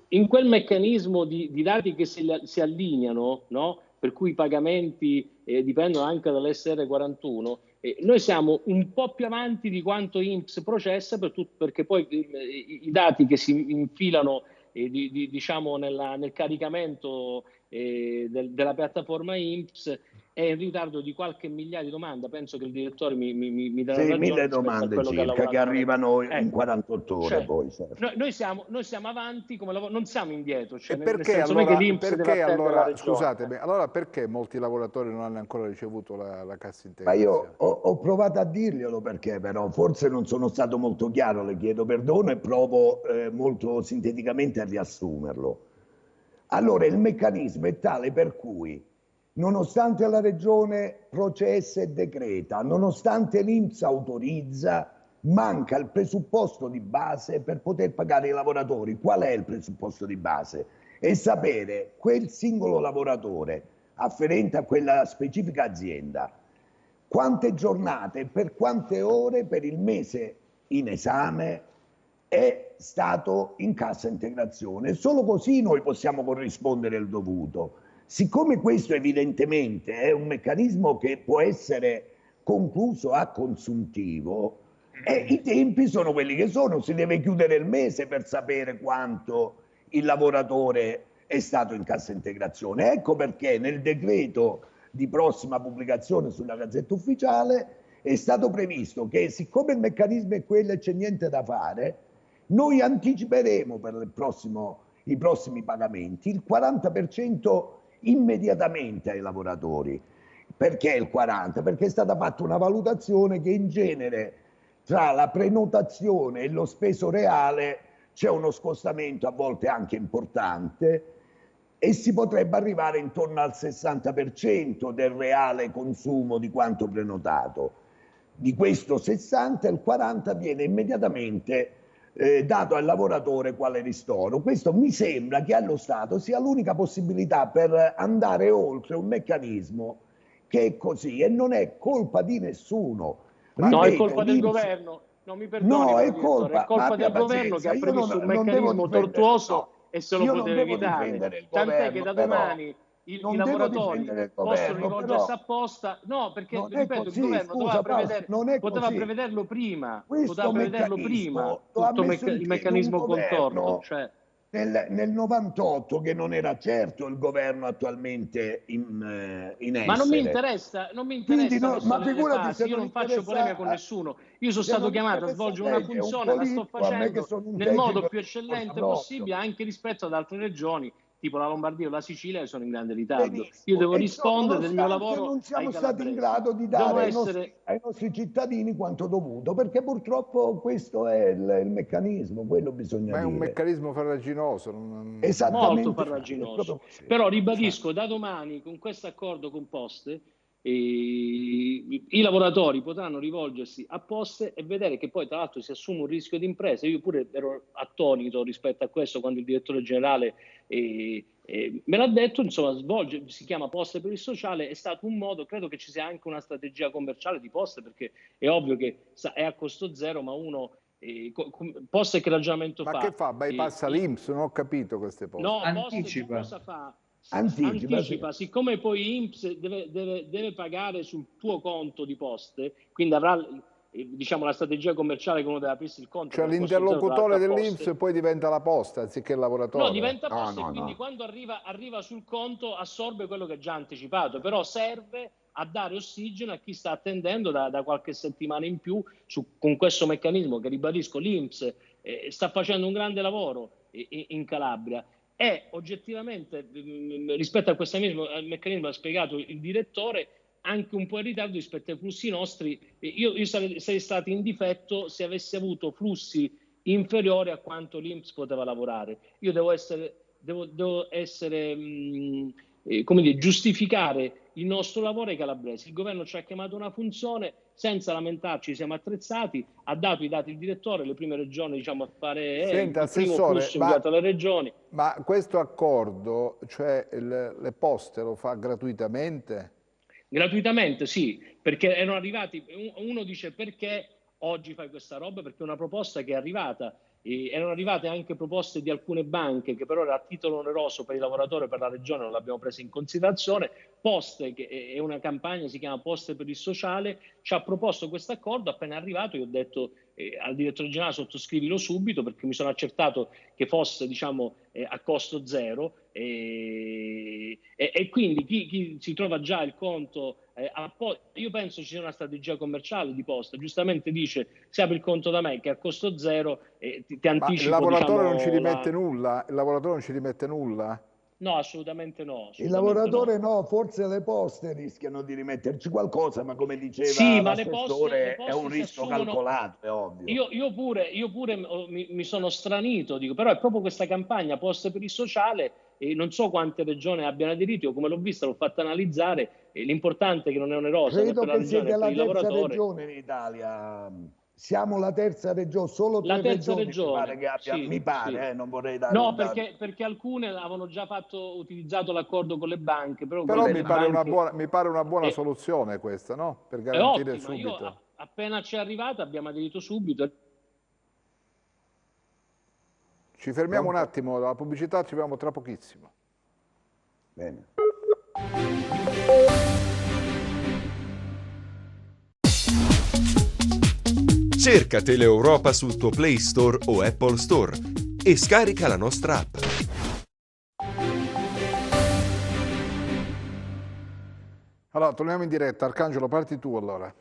in quel meccanismo di dati che si allineano, no? Per cui i pagamenti dipendono anche dall'SR41, noi siamo un po' più avanti di quanto INPS processa, perché poi i dati che si infilano diciamo nel caricamento della piattaforma INPS è in ritardo di qualche migliaia di domande, penso che il direttore mi darà ragione. 1000 domande circa che arrivano in 48 ore, cioè, poi. Certo. Noi siamo avanti come lavoro, non siamo indietro. Cioè, e perché allora, scusatemi, allora perché molti lavoratori non hanno ancora ricevuto la cassa integrazione? Ma io ho provato a dirglielo perché però forse non sono stato molto chiaro, le chiedo perdono e provo molto sinteticamente a riassumerlo. Allora il meccanismo è tale per cui nonostante la Regione processa e decreta, nonostante l'INPS autorizza, manca il presupposto di base per poter pagare i lavoratori. Qual è il presupposto di base? È sapere quel singolo lavoratore afferente a quella specifica azienda quante giornate, per quante ore per il mese in esame è stato in cassa integrazione. Solo così noi possiamo corrispondere il dovuto. Siccome questo evidentemente è un meccanismo che può essere concluso a consuntivo, i tempi sono quelli che sono, si deve chiudere il mese per sapere quanto il lavoratore è stato in cassa integrazione. Ecco perché nel decreto di prossima pubblicazione sulla Gazzetta Ufficiale è stato previsto che, siccome il meccanismo è quello e c'è niente da fare, noi anticiperemo per i prossimi pagamenti il 40% immediatamente ai lavoratori. Perché il 40%? Perché è stata fatta una valutazione che in genere tra la prenotazione e lo speso reale c'è uno scostamento a volte anche importante e si potrebbe arrivare intorno al 60% del reale consumo di quanto prenotato. Di questo 60, il 40 viene immediatamente dato al lavoratore quale ristoro. Questo mi sembra che allo Stato sia l'unica possibilità per andare oltre un meccanismo che è così e non è colpa di nessuno. No, è colpa del governo. Non mi perdoni, no, è colpa del governo che ha previsto un meccanismo tortuoso e se lo poteva evitare. Tant'è che da domani i lavoratori possono rivolgersi apposta. No, perché ripeto, il governo poteva prevederlo prima. Poteva prevederlo prima tutto il meccanismo contorno. Cioè, nel 98, che non era certo il governo attualmente in essere. Ma non mi interessa, ma figurati, io non faccio polemica con nessuno. Io sono stato chiamato a svolgere una funzione, la sto facendo nel modo più eccellente possibile, anche rispetto ad altre regioni, tipo la Lombardia o la Sicilia, che sono in grande ritardo. Io devo rispondere del mio lavoro. Non siamo stati in grado di dare ai nostri cittadini quanto dovuto, perché purtroppo questo è il meccanismo, quello bisogna dire. Ma è un meccanismo farraginoso. Esattamente. Molto farraginoso. Però ribadisco, da domani con questo accordo con Poste, i lavoratori potranno rivolgersi a Poste e vedere che poi tra l'altro si assume un rischio di impresa. Io pure ero attonito rispetto a questo quando il direttore generale me l'ha detto, insomma, si chiama Poste per il sociale, è stato un modo, credo che ci sia anche una strategia commerciale di Poste, perché è ovvio che è a costo zero, ma uno Poste che ragionamento fa? Ma che fa? Bypassa l'INPS? Non ho capito queste Poste. No, Poste cosa fa? Anticipa, siccome poi INPS deve pagare sul tuo conto di Poste, quindi avrà diciamo la strategia commerciale che uno deve aprirsi il conto. Cioè l'interlocutore dell'INPS poi diventa la Posta anziché il lavoratore. No, diventa Posta e quindi quando arriva sul conto assorbe quello che è già anticipato, però serve a dare ossigeno a chi sta attendendo da qualche settimana in più con questo meccanismo che, ribadisco, l'INPS sta facendo un grande lavoro in Calabria. E oggettivamente rispetto a questo meccanismo ha spiegato il direttore anche un po' in ritardo rispetto ai flussi nostri. Io sarei stato in difetto se avessi avuto flussi inferiori a quanto l'INPS poteva lavorare. Io devo come dire, giustificare il nostro lavoro ai calabresi. Il governo ci ha chiamato una funzione, senza lamentarci siamo attrezzati, ha dato i dati il direttore, le prime regioni diciamo a fare Senta, il primo flusso inviato alle regioni. Ma questo accordo, cioè le Poste lo fa gratuitamente? Gratuitamente sì, perché erano arrivati, uno dice perché oggi fai questa roba, perché è una proposta che è arrivata, erano arrivate anche proposte di alcune banche che però era a titolo oneroso per i lavoratori e per la regione, non l'abbiamo presa in considerazione. Poste, che è una campagna, si chiama Poste per il sociale, ci ha proposto questo accordo, appena è arrivato io ho detto al direttore generale sottoscrivilo subito, perché mi sono accertato che fosse diciamo a costo zero e quindi chi si trova già il conto io penso ci sia una strategia commerciale di Posta, giustamente dice se apri il conto da me che è a costo zero ti anticipo. Ma il lavoratore non ci rimette nulla? Il lavoratore non ci rimette nulla? No, assolutamente no. Il lavoratore no, forse le Poste rischiano di rimetterci qualcosa, ma come diceva sì, l'assessore è un rischio calcolato, è ovvio. Io pure mi sono stranito, dico, però è proprio questa campagna Poste per il sociale e non so quante regioni abbiano aderito, io come l'ho vista l'ho fatta analizzare, l'importante è che non è onerosa né per la regione né per il lavoratore. Credo che siete la terza regione in Italia. Siamo la terza regione, solo tre regioni mi pare che abbia, sì, mi pare, sì. Non vorrei dare no, perché alcune avevano già utilizzato l'accordo con le banche. Però mi pare una buona soluzione questa, no? Per garantire ottima, subito. Io, appena ci è arrivata abbiamo aderito subito. Ci fermiamo un attimo, dalla pubblicità ci vediamo tra pochissimo. Bene. Cerca Teleeuropa sul tuo Play Store o Apple Store e scarica la nostra app. Allora, torniamo in diretta. Arcangelo, parti tu allora.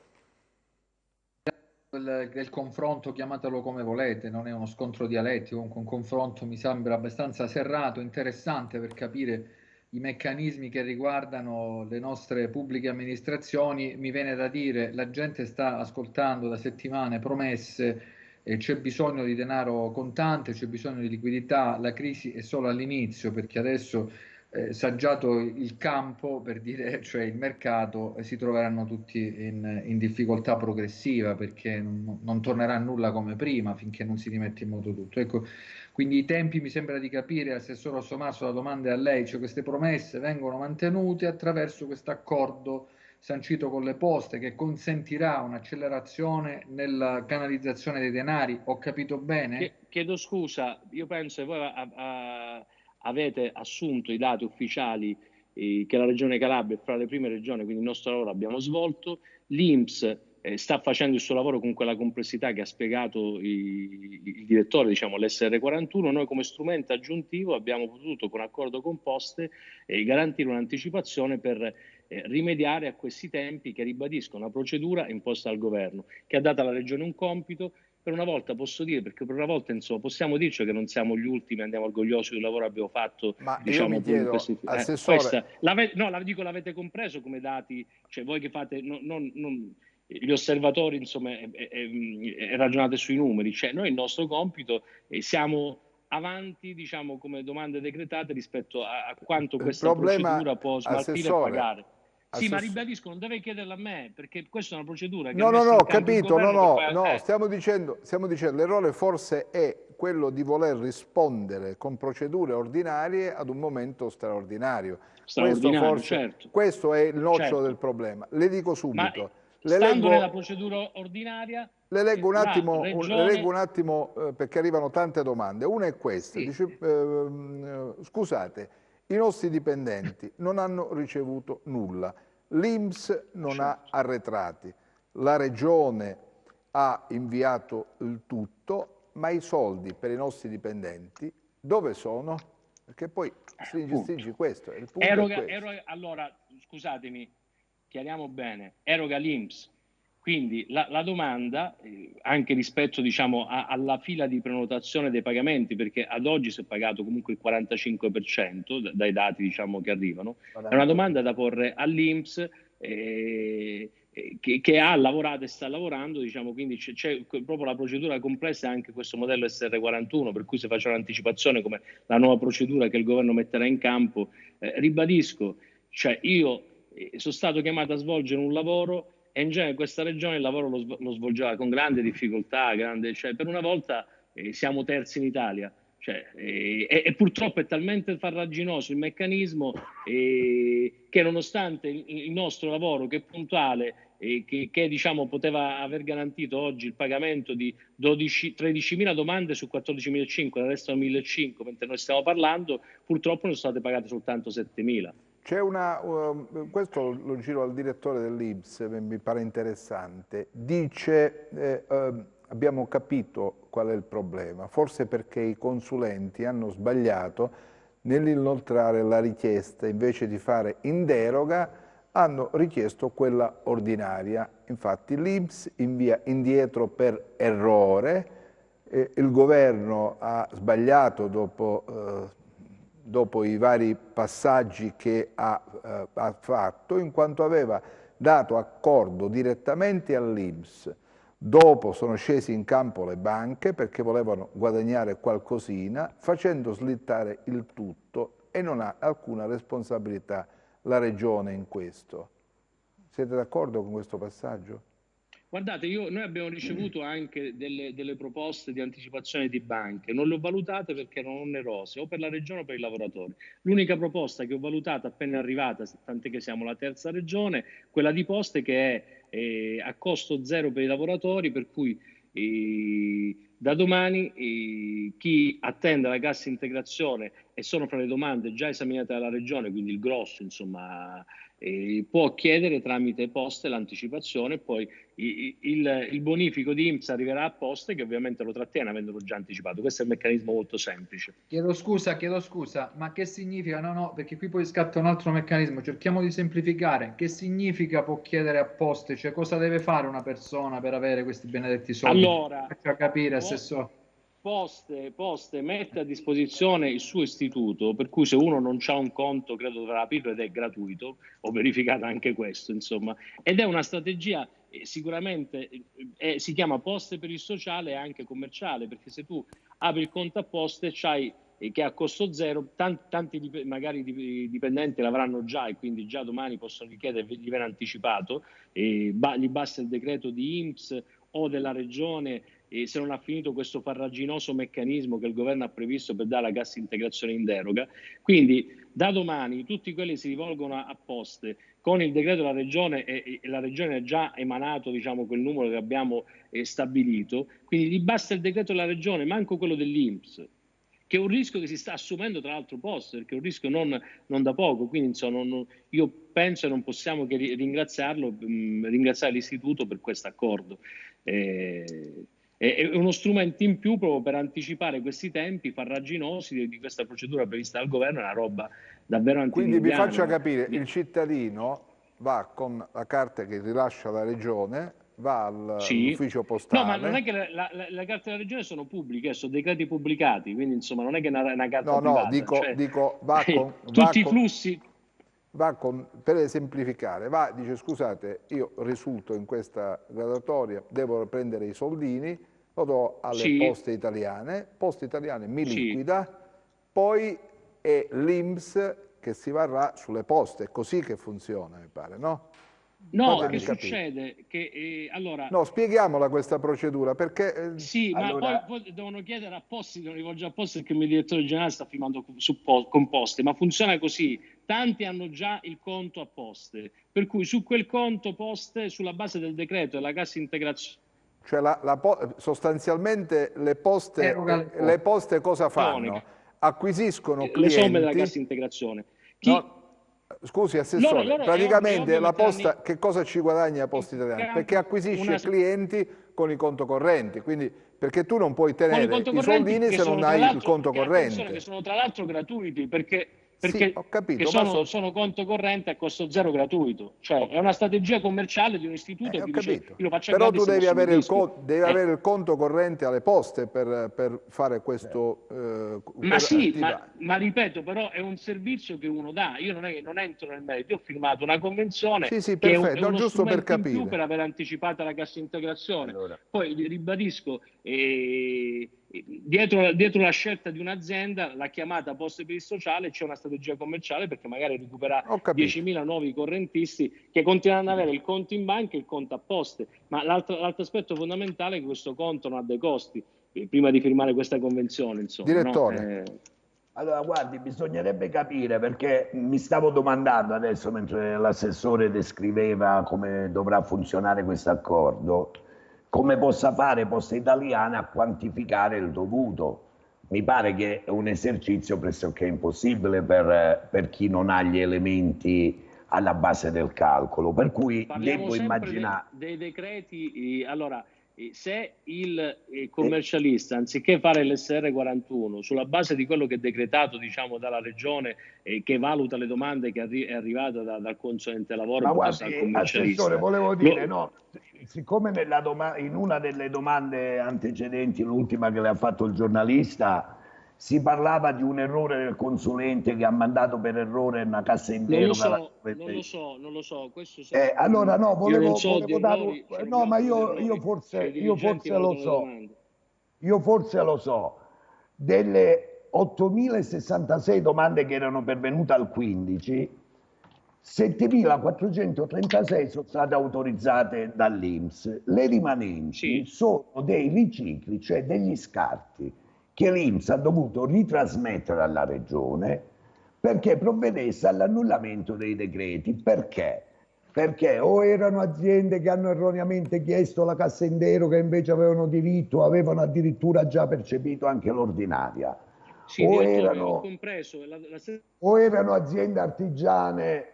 del confronto, chiamatelo come volete, non è uno scontro dialettico, comunque un confronto mi sembra abbastanza serrato, interessante per capire i meccanismi che riguardano le nostre pubbliche amministrazioni. Mi viene da dire, la gente sta ascoltando da settimane promesse, c'è bisogno di denaro contante, c'è bisogno di liquidità, la crisi è solo all'inizio perché adesso saggiato il campo, per dire, cioè il mercato, si troveranno tutti in difficoltà progressiva perché non tornerà nulla come prima finché non si rimette in moto tutto. Ecco, quindi i tempi, mi sembra di capire, Assessore Rossomazzo, la domanda è a lei, cioè queste promesse vengono mantenute attraverso questo accordo sancito con le poste che consentirà un'accelerazione nella canalizzazione dei denari. Ho capito bene? Chiedo scusa, io penso che voi avete assunto i dati ufficiali che la Regione Calabria è fra le prime regioni, quindi il nostro lavoro l'abbiamo svolto. L'INPS sta facendo il suo lavoro con quella complessità che ha spiegato il direttore, diciamo l'SR41. Noi come strumento aggiuntivo abbiamo potuto, con accordo con Poste, garantire un'anticipazione per rimediare a questi tempi che ribadiscono una procedura imposta dal governo, che ha dato alla Regione un compito. Per una volta posso dire, perché per una volta insomma possiamo dirci che non siamo gli ultimi, andiamo orgogliosi del lavoro che abbiamo fatto, Ma io diciamo mi pure in chiedo, questi Assessore, dico, l'avete compreso come dati, cioè voi che fate gli osservatori, insomma, e ragionate sui numeri, cioè noi il nostro compito siamo avanti, diciamo, come domande decretate rispetto a quanto il questa problema, procedura può smaltire e Assessore, pagare. Sì, ma ribadisco, non deve chiederla a me, perché questa è una procedura che ha no, no, messo no, in ho campo il capito, no, governo che no, poi... no, stiamo dicendo, l'errore forse è quello di voler rispondere con procedure ordinarie ad un momento straordinario. straordinario, certo, Questo è il nocciolo del certo. problema. Le dico Ma subito, stando nella procedura ordinaria, le leggo la le leggo regione... un attimo perché arrivano tante domande. Una è questa, Sì, dice, scusate, i nostri dipendenti non hanno ricevuto nulla, l'INPS non ha Certo. arretrati, la regione ha inviato il tutto, ma i soldi per i nostri dipendenti dove sono? Perché poi stringi questo, il punto è questo. Allora, scusatemi, chiariamo bene, eroga l'INPS. Quindi la domanda, anche rispetto diciamo, alla fila di prenotazione dei pagamenti, perché ad oggi si è pagato comunque il 45% dai dati diciamo, che arrivano, è una domanda da porre all'INPS che ha lavorato e sta lavorando, diciamo, quindi c'è proprio la procedura complessa e anche questo modello SR41, per cui si faccia un'anticipazione come la nuova procedura che il governo metterà in campo. Ribadisco, cioè io sono stato chiamato a svolgere un lavoro e in genere questa regione il lavoro lo svolgeva con grande difficoltà, cioè, per una volta siamo terzi in Italia. Cioè, e purtroppo è talmente farraginoso il meccanismo che nonostante il nostro lavoro che è puntuale che diciamo poteva aver garantito oggi il pagamento di 13.000 domande su 14.500, ne restano 1.500 mentre noi stiamo parlando, purtroppo ne sono state pagate soltanto 7.000. C'è questo lo giro al direttore dell'INPS, mi pare interessante, dice abbiamo capito qual è il problema, forse perché i consulenti hanno sbagliato nell'inoltrare la richiesta, invece di fare in deroga hanno richiesto quella ordinaria, infatti l'INPS invia indietro per errore, il governo ha sbagliato dopo i vari passaggi che ha fatto, in quanto aveva dato accordo direttamente all'INPS. Dopo sono scesi in campo le banche perché volevano guadagnare qualcosina, facendo slittare il tutto e non ha alcuna responsabilità la Regione in questo. Siete d'accordo con questo passaggio? Guardate, noi abbiamo ricevuto anche delle proposte di anticipazione di banche, non le ho valutate perché erano onerose, o per la regione o per i lavoratori. L'unica proposta che ho valutato appena arrivata, tant'è che siamo la terza regione, quella di Poste che è a costo zero per i lavoratori, per cui da domani chi attende la cassa integrazione e sono fra le domande già esaminate dalla regione, quindi il grosso, insomma, può chiedere tramite Poste l'anticipazione e poi il bonifico di INPS arriverà a Poste, che ovviamente lo trattiene avendolo già anticipato. Questo è un meccanismo molto semplice. Chiedo scusa, ma che significa? No, perché qui poi scatta un altro meccanismo, cerchiamo di semplificare. Che significa può chiedere a Poste? Cioè, cosa deve fare una persona per avere questi benedetti soldi? Allora, faccia capire, assessore. Poste mette a disposizione il suo istituto, per cui se uno non ha un conto credo dovrà aprirlo, ed è gratuito, ho verificato anche questo, insomma, ed è una strategia sicuramente, si chiama Poste per il sociale e anche commerciale, perché se tu apri il conto a Poste c'hai che a costo zero, tanti magari dipendenti l'avranno già e quindi già domani possono richiedere, gli viene anticipato, gli basta il decreto di INPS o della regione, e se non ha finito questo farraginoso meccanismo che il governo ha previsto per dare la cassa integrazione in deroga. Quindi da domani tutti quelli si rivolgono a Poste con il decreto della regione, e la regione ha già emanato, diciamo, quel numero che abbiamo stabilito, quindi gli basta il decreto della regione, manco quello dell'INPS, che è un rischio che si sta assumendo tra l'altro Poste, perché è un rischio non da poco, quindi insomma, io penso che non possiamo che ringraziare l'istituto per questo accordo. È uno strumento in più proprio per anticipare questi tempi farraginosi di questa procedura prevista dal governo, è una roba davvero antediluviana. Quindi vi faccia capire, il cittadino va con la carta che rilascia la regione, va all'ufficio postale. No, ma non è che le carte della regione sono pubbliche, sono decreti pubblicati, quindi insomma non è che è una carta privata. Dico va con... tutti i flussi... per esemplificare, dice scusate, io risulto in questa graduatoria, devo prendere i soldini, lo do alle Poste Italiane mi liquida, poi è l'INPS che si varrà sulle poste, è così che funziona, mi pare, no? No, che succede? Allora... No, spieghiamola questa procedura, perché... Sì, allora... ma poi devono chiedere a Poste, devono rivolgere a Poste, perché il mio direttore generale sta firmando con Poste, ma funziona così. Tanti hanno già il conto a Poste, per cui su quel conto Poste, sulla base del decreto e della cassa integrazione... Cioè sostanzialmente le poste cosa fanno? Acquisiscono clienti... Le somme della cassa integrazione. Scusi, assessore, praticamente la Posta che cosa ci guadagna Poste Italiane? Perché acquisisce clienti con i conto correnti, quindi perché tu non puoi tenere i soldini se non hai il conto corrente. Che sono tra l'altro gratuiti, perché ho capito, sono conto corrente a costo zero gratuito, cioè è una strategia commerciale di un istituto che dice, io lo faccio però tu devi avere il conto corrente alle poste per fare questo ma ripeto, però è un servizio che uno dà, io non entro nel merito, io ho firmato una convenzione che è uno giusto per strumento in più per aver anticipato la cassa integrazione. Poi ribadisco, dietro la scelta di un'azienda, la chiamata Poste per il sociale, c'è una strategia commerciale, perché magari recupera 10.000 nuovi correntisti che continueranno ad avere il conto in banca e il conto a Poste. Ma l'altro aspetto fondamentale è che questo conto non ha dei costi, prima di firmare questa convenzione, insomma. Direttore. Allora, guardi, bisognerebbe capire, perché mi stavo domandando adesso, mentre l'assessore descriveva come dovrà funzionare questo accordo, come possa fare Poste Italiane a quantificare il dovuto. Mi pare che è un esercizio pressoché impossibile per chi non ha gli elementi alla base del calcolo, per cui devo immaginare... dei decreti, allora, se il commercialista, anziché fare l'SR 41, sulla base di quello che è decretato, diciamo, dalla regione, che valuta le domande che è arrivata dal consulente lavoro, ma guardi, assessore, volevo dire, siccome in una delle domande antecedenti, l'ultima che le ha fatto il giornalista, si parlava di un errore del consulente che ha mandato per errore una cassa in deroga. Non lo so. Questo allora no, volevo dare... No, ma io forse lo so. Io forse lo so. Delle 8.066 domande che erano pervenute al 15, 7.436 sono state autorizzate dall'INPS. Le rimanenti sono dei ricicli, cioè degli scarti, che l'INPS ha dovuto ritrasmettere alla regione perché provvedesse all'annullamento dei decreti. Perché? Perché o erano aziende che hanno erroneamente chiesto la cassa in deroga e invece avevano diritto, avevano addirittura già percepito anche l'ordinaria, o erano aziende artigiane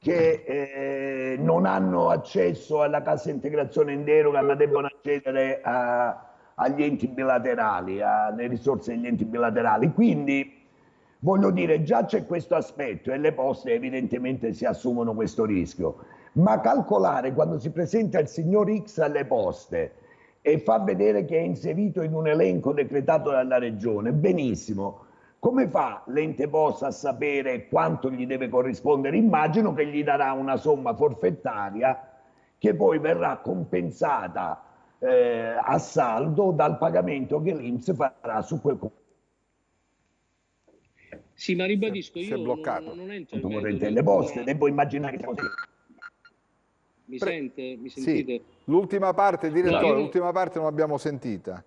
che non hanno accesso alla cassa integrazione in deroga, ma debbono accedere agli enti bilaterali, alle risorse degli enti bilaterali. Quindi voglio dire, già c'è questo aspetto e le poste evidentemente si assumono questo rischio, ma calcolare quando si presenta il signor X alle poste e fa vedere che è inserito in un elenco decretato dalla regione, benissimo. Come fa l'ente posta a sapere quanto gli deve corrispondere? Immagino che gli darà una somma forfettaria che poi verrà compensata a saldo dal pagamento che l'INPS farà su quel conto. Sì, ma ribadisco, si è io bloccato. non entro nel Corrente merito delle poste, devo immaginare che sia così. Mi sente? Mi sentite? Sì. L'ultima parte, direttore, No, l'ultima parte non l'abbiamo sentita.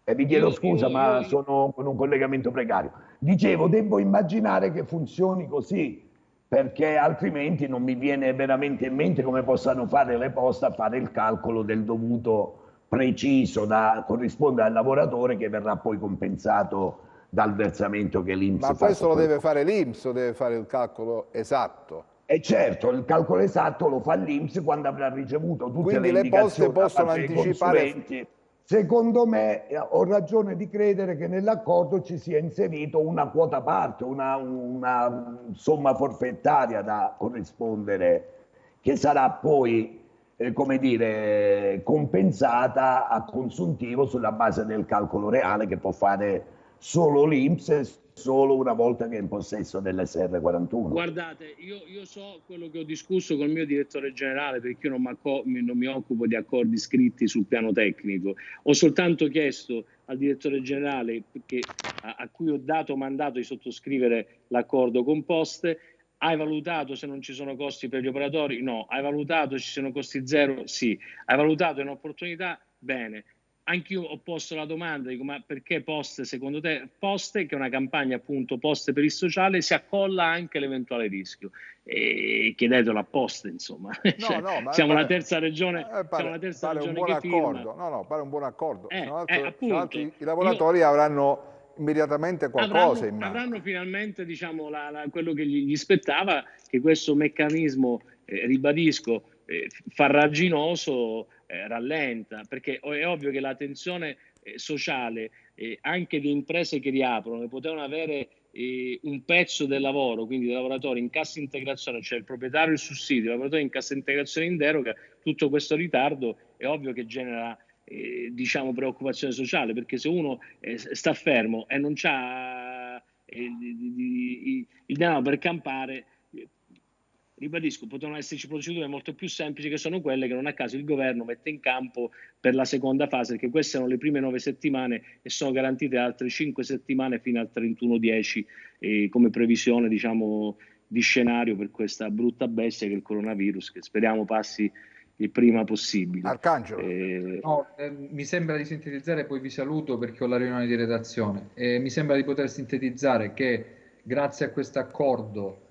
E vi chiedo scusa, ma sono con un collegamento precario. Dicevo, devo immaginare che funzioni così, perché altrimenti non mi viene veramente in mente come possano fare le poste a fare il calcolo del dovuto preciso da corrispondere al lavoratore che verrà poi compensato dal versamento che l'INPS fa. Ma questo lo deve fare l'INPS o deve fare il calcolo esatto? E certo, il calcolo esatto lo fa l'INPS quando avrà ricevuto tutte Quindi le le poste indicazioni possono da parte dei anticipare. consulenti. Secondo me ho ragione di credere che nell'accordo ci sia inserito una quota parte, una somma forfettaria da corrispondere, che sarà poi, come dire, compensata a consuntivo sulla base del calcolo reale che può fare solo l'INPS solo una volta che è in possesso dell'SR41. Guardate, io so quello che ho discusso col mio direttore generale, perché io non mi occupo di accordi scritti sul piano tecnico. Ho soltanto chiesto al direttore generale, a cui ho dato mandato di sottoscrivere l'accordo con Poste: hai valutato se non ci sono costi per gli operatori? No. Hai valutato se ci sono costi zero? Sì. Hai valutato un'opportunità? Bene. Anch'io ho posto la domanda, dico, ma perché Poste, secondo te? Poste, che è una campagna appunto Poste per il sociale, si accolla anche l'eventuale rischio. E chiedetelo a Poste, insomma. Cioè, ma siamo pare, la terza regione, pare un buon che accordo. firma. No, pare un buon accordo. Appunto, i lavoratori avranno immediatamente qualcosa in mano. Avranno finalmente, diciamo, quello che gli spettava, che questo meccanismo, ribadisco, farraginoso, rallenta, perché è ovvio che la tensione sociale anche di imprese che riaprono, che potevano avere un pezzo del lavoro, quindi dei lavoratori in cassa integrazione, cioè il proprietario il sussidio, i lavoratori in cassa integrazione in deroga, tutto questo ritardo è ovvio che genera diciamo preoccupazione sociale, perché se uno sta fermo e non c'ha il denaro per campare, ribadisco, potevano esserci procedure molto più semplici, che sono quelle che non a caso il governo mette in campo per la seconda fase, perché queste sono le prime 9 settimane e sono garantite altre 5 settimane fino al 31/10 come previsione, diciamo, di scenario per questa brutta bestia che è il coronavirus, che speriamo passi il prima possibile. Arcangelo. Mi sembra di sintetizzare, poi vi saluto perché ho la riunione di redazione. Mi sembra di poter sintetizzare che grazie a questo accordo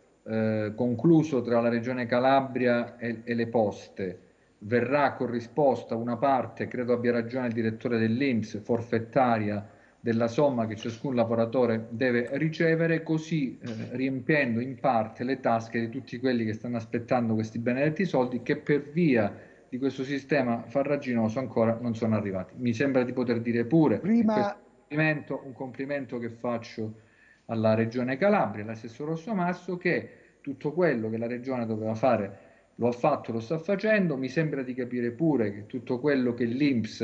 concluso tra la Regione Calabria e le Poste verrà corrisposta una parte, credo abbia ragione il direttore dell'INPS, forfettaria della somma che ciascun lavoratore deve ricevere, così riempiendo in parte le tasche di tutti quelli che stanno aspettando questi benedetti soldi che per via di questo sistema farraginoso ancora non sono arrivati. Mi sembra di poter dire pure un complimento che faccio alla Regione Calabria, all'assessore Rossamasso, che tutto quello che la Regione doveva fare lo ha fatto, lo sta facendo. Mi sembra di capire pure che tutto quello che l'INPS,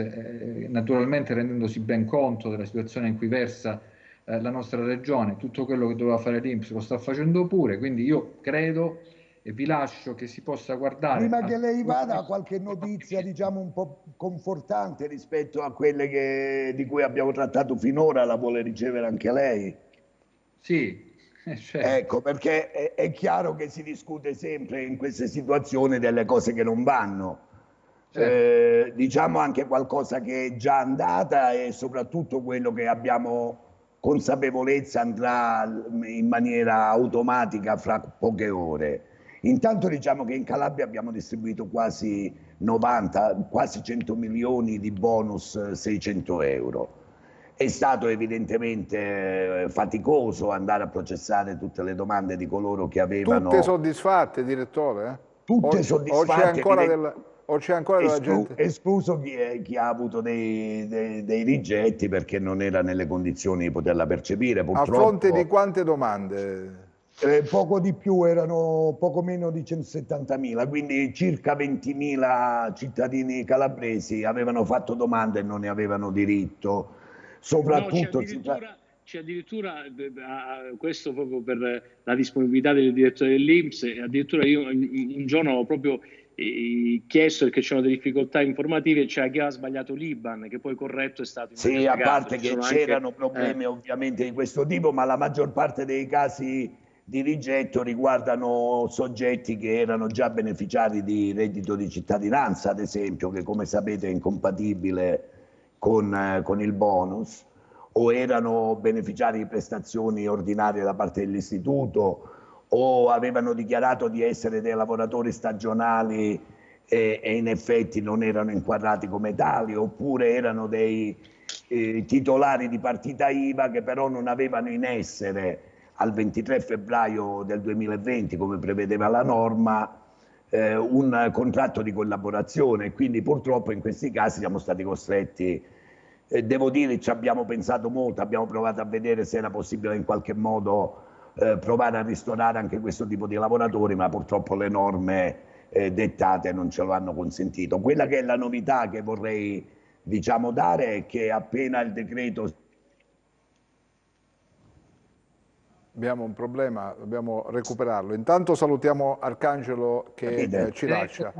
naturalmente rendendosi ben conto della situazione in cui versa la nostra Regione, tutto quello che doveva fare l'INPS lo sta facendo pure, quindi io credo e vi lascio che si possa guardare. Prima che lei vada, qualche notizia diciamo un po' confortante rispetto a quelle di cui abbiamo trattato finora, la vuole ricevere anche lei? Sì, certo. Ecco, perché è chiaro che si discute sempre in queste situazioni delle cose che non vanno. Certo. Diciamo anche qualcosa che è già andata e soprattutto quello che abbiamo consapevolezza andrà in maniera automatica fra poche ore. Intanto diciamo che in Calabria abbiamo distribuito quasi 100 milioni di bonus 600 euro. È stato evidentemente faticoso andare a processare tutte le domande di coloro che avevano... Tutte soddisfatte, direttore? Tutte soddisfatte, o c'è ancora della gente? Escluso chi ha avuto dei rigetti perché non era nelle condizioni di poterla percepire. A fronte di quante domande? Poco di più, erano poco meno di 170.000, quindi circa 20.000 cittadini calabresi avevano fatto domande e non ne avevano diritto. Soprattutto c'è addirittura questo proprio per la disponibilità del direttore dell'INPS, addirittura io un giorno ho proprio chiesto perché c'erano delle difficoltà informative e c'era chi aveva sbagliato l'IBAN, che poi corretto è stato sì, a parte che c'erano problemi ovviamente di questo tipo, ma la maggior parte dei casi di rigetto riguardano soggetti che erano già beneficiari di reddito di cittadinanza, ad esempio, che come sapete è incompatibile con il bonus, o erano beneficiari di prestazioni ordinarie da parte dell'istituto, o avevano dichiarato di essere dei lavoratori stagionali e in effetti non erano inquadrati come tali, oppure erano dei titolari di partita IVA che però non avevano in essere al 23 febbraio del 2020, come prevedeva la norma, un contratto di collaborazione. Quindi purtroppo in questi casi siamo stati costretti, devo dire, ci abbiamo pensato molto, abbiamo provato a vedere se era possibile in qualche modo provare a ristorare anche questo tipo di lavoratori, ma purtroppo le norme dettate non ce lo hanno consentito. Quella che è la novità che vorrei, diciamo, dare è che appena il decreto... Abbiamo un problema, dobbiamo recuperarlo. Intanto salutiamo Arcangelo che ci lascia.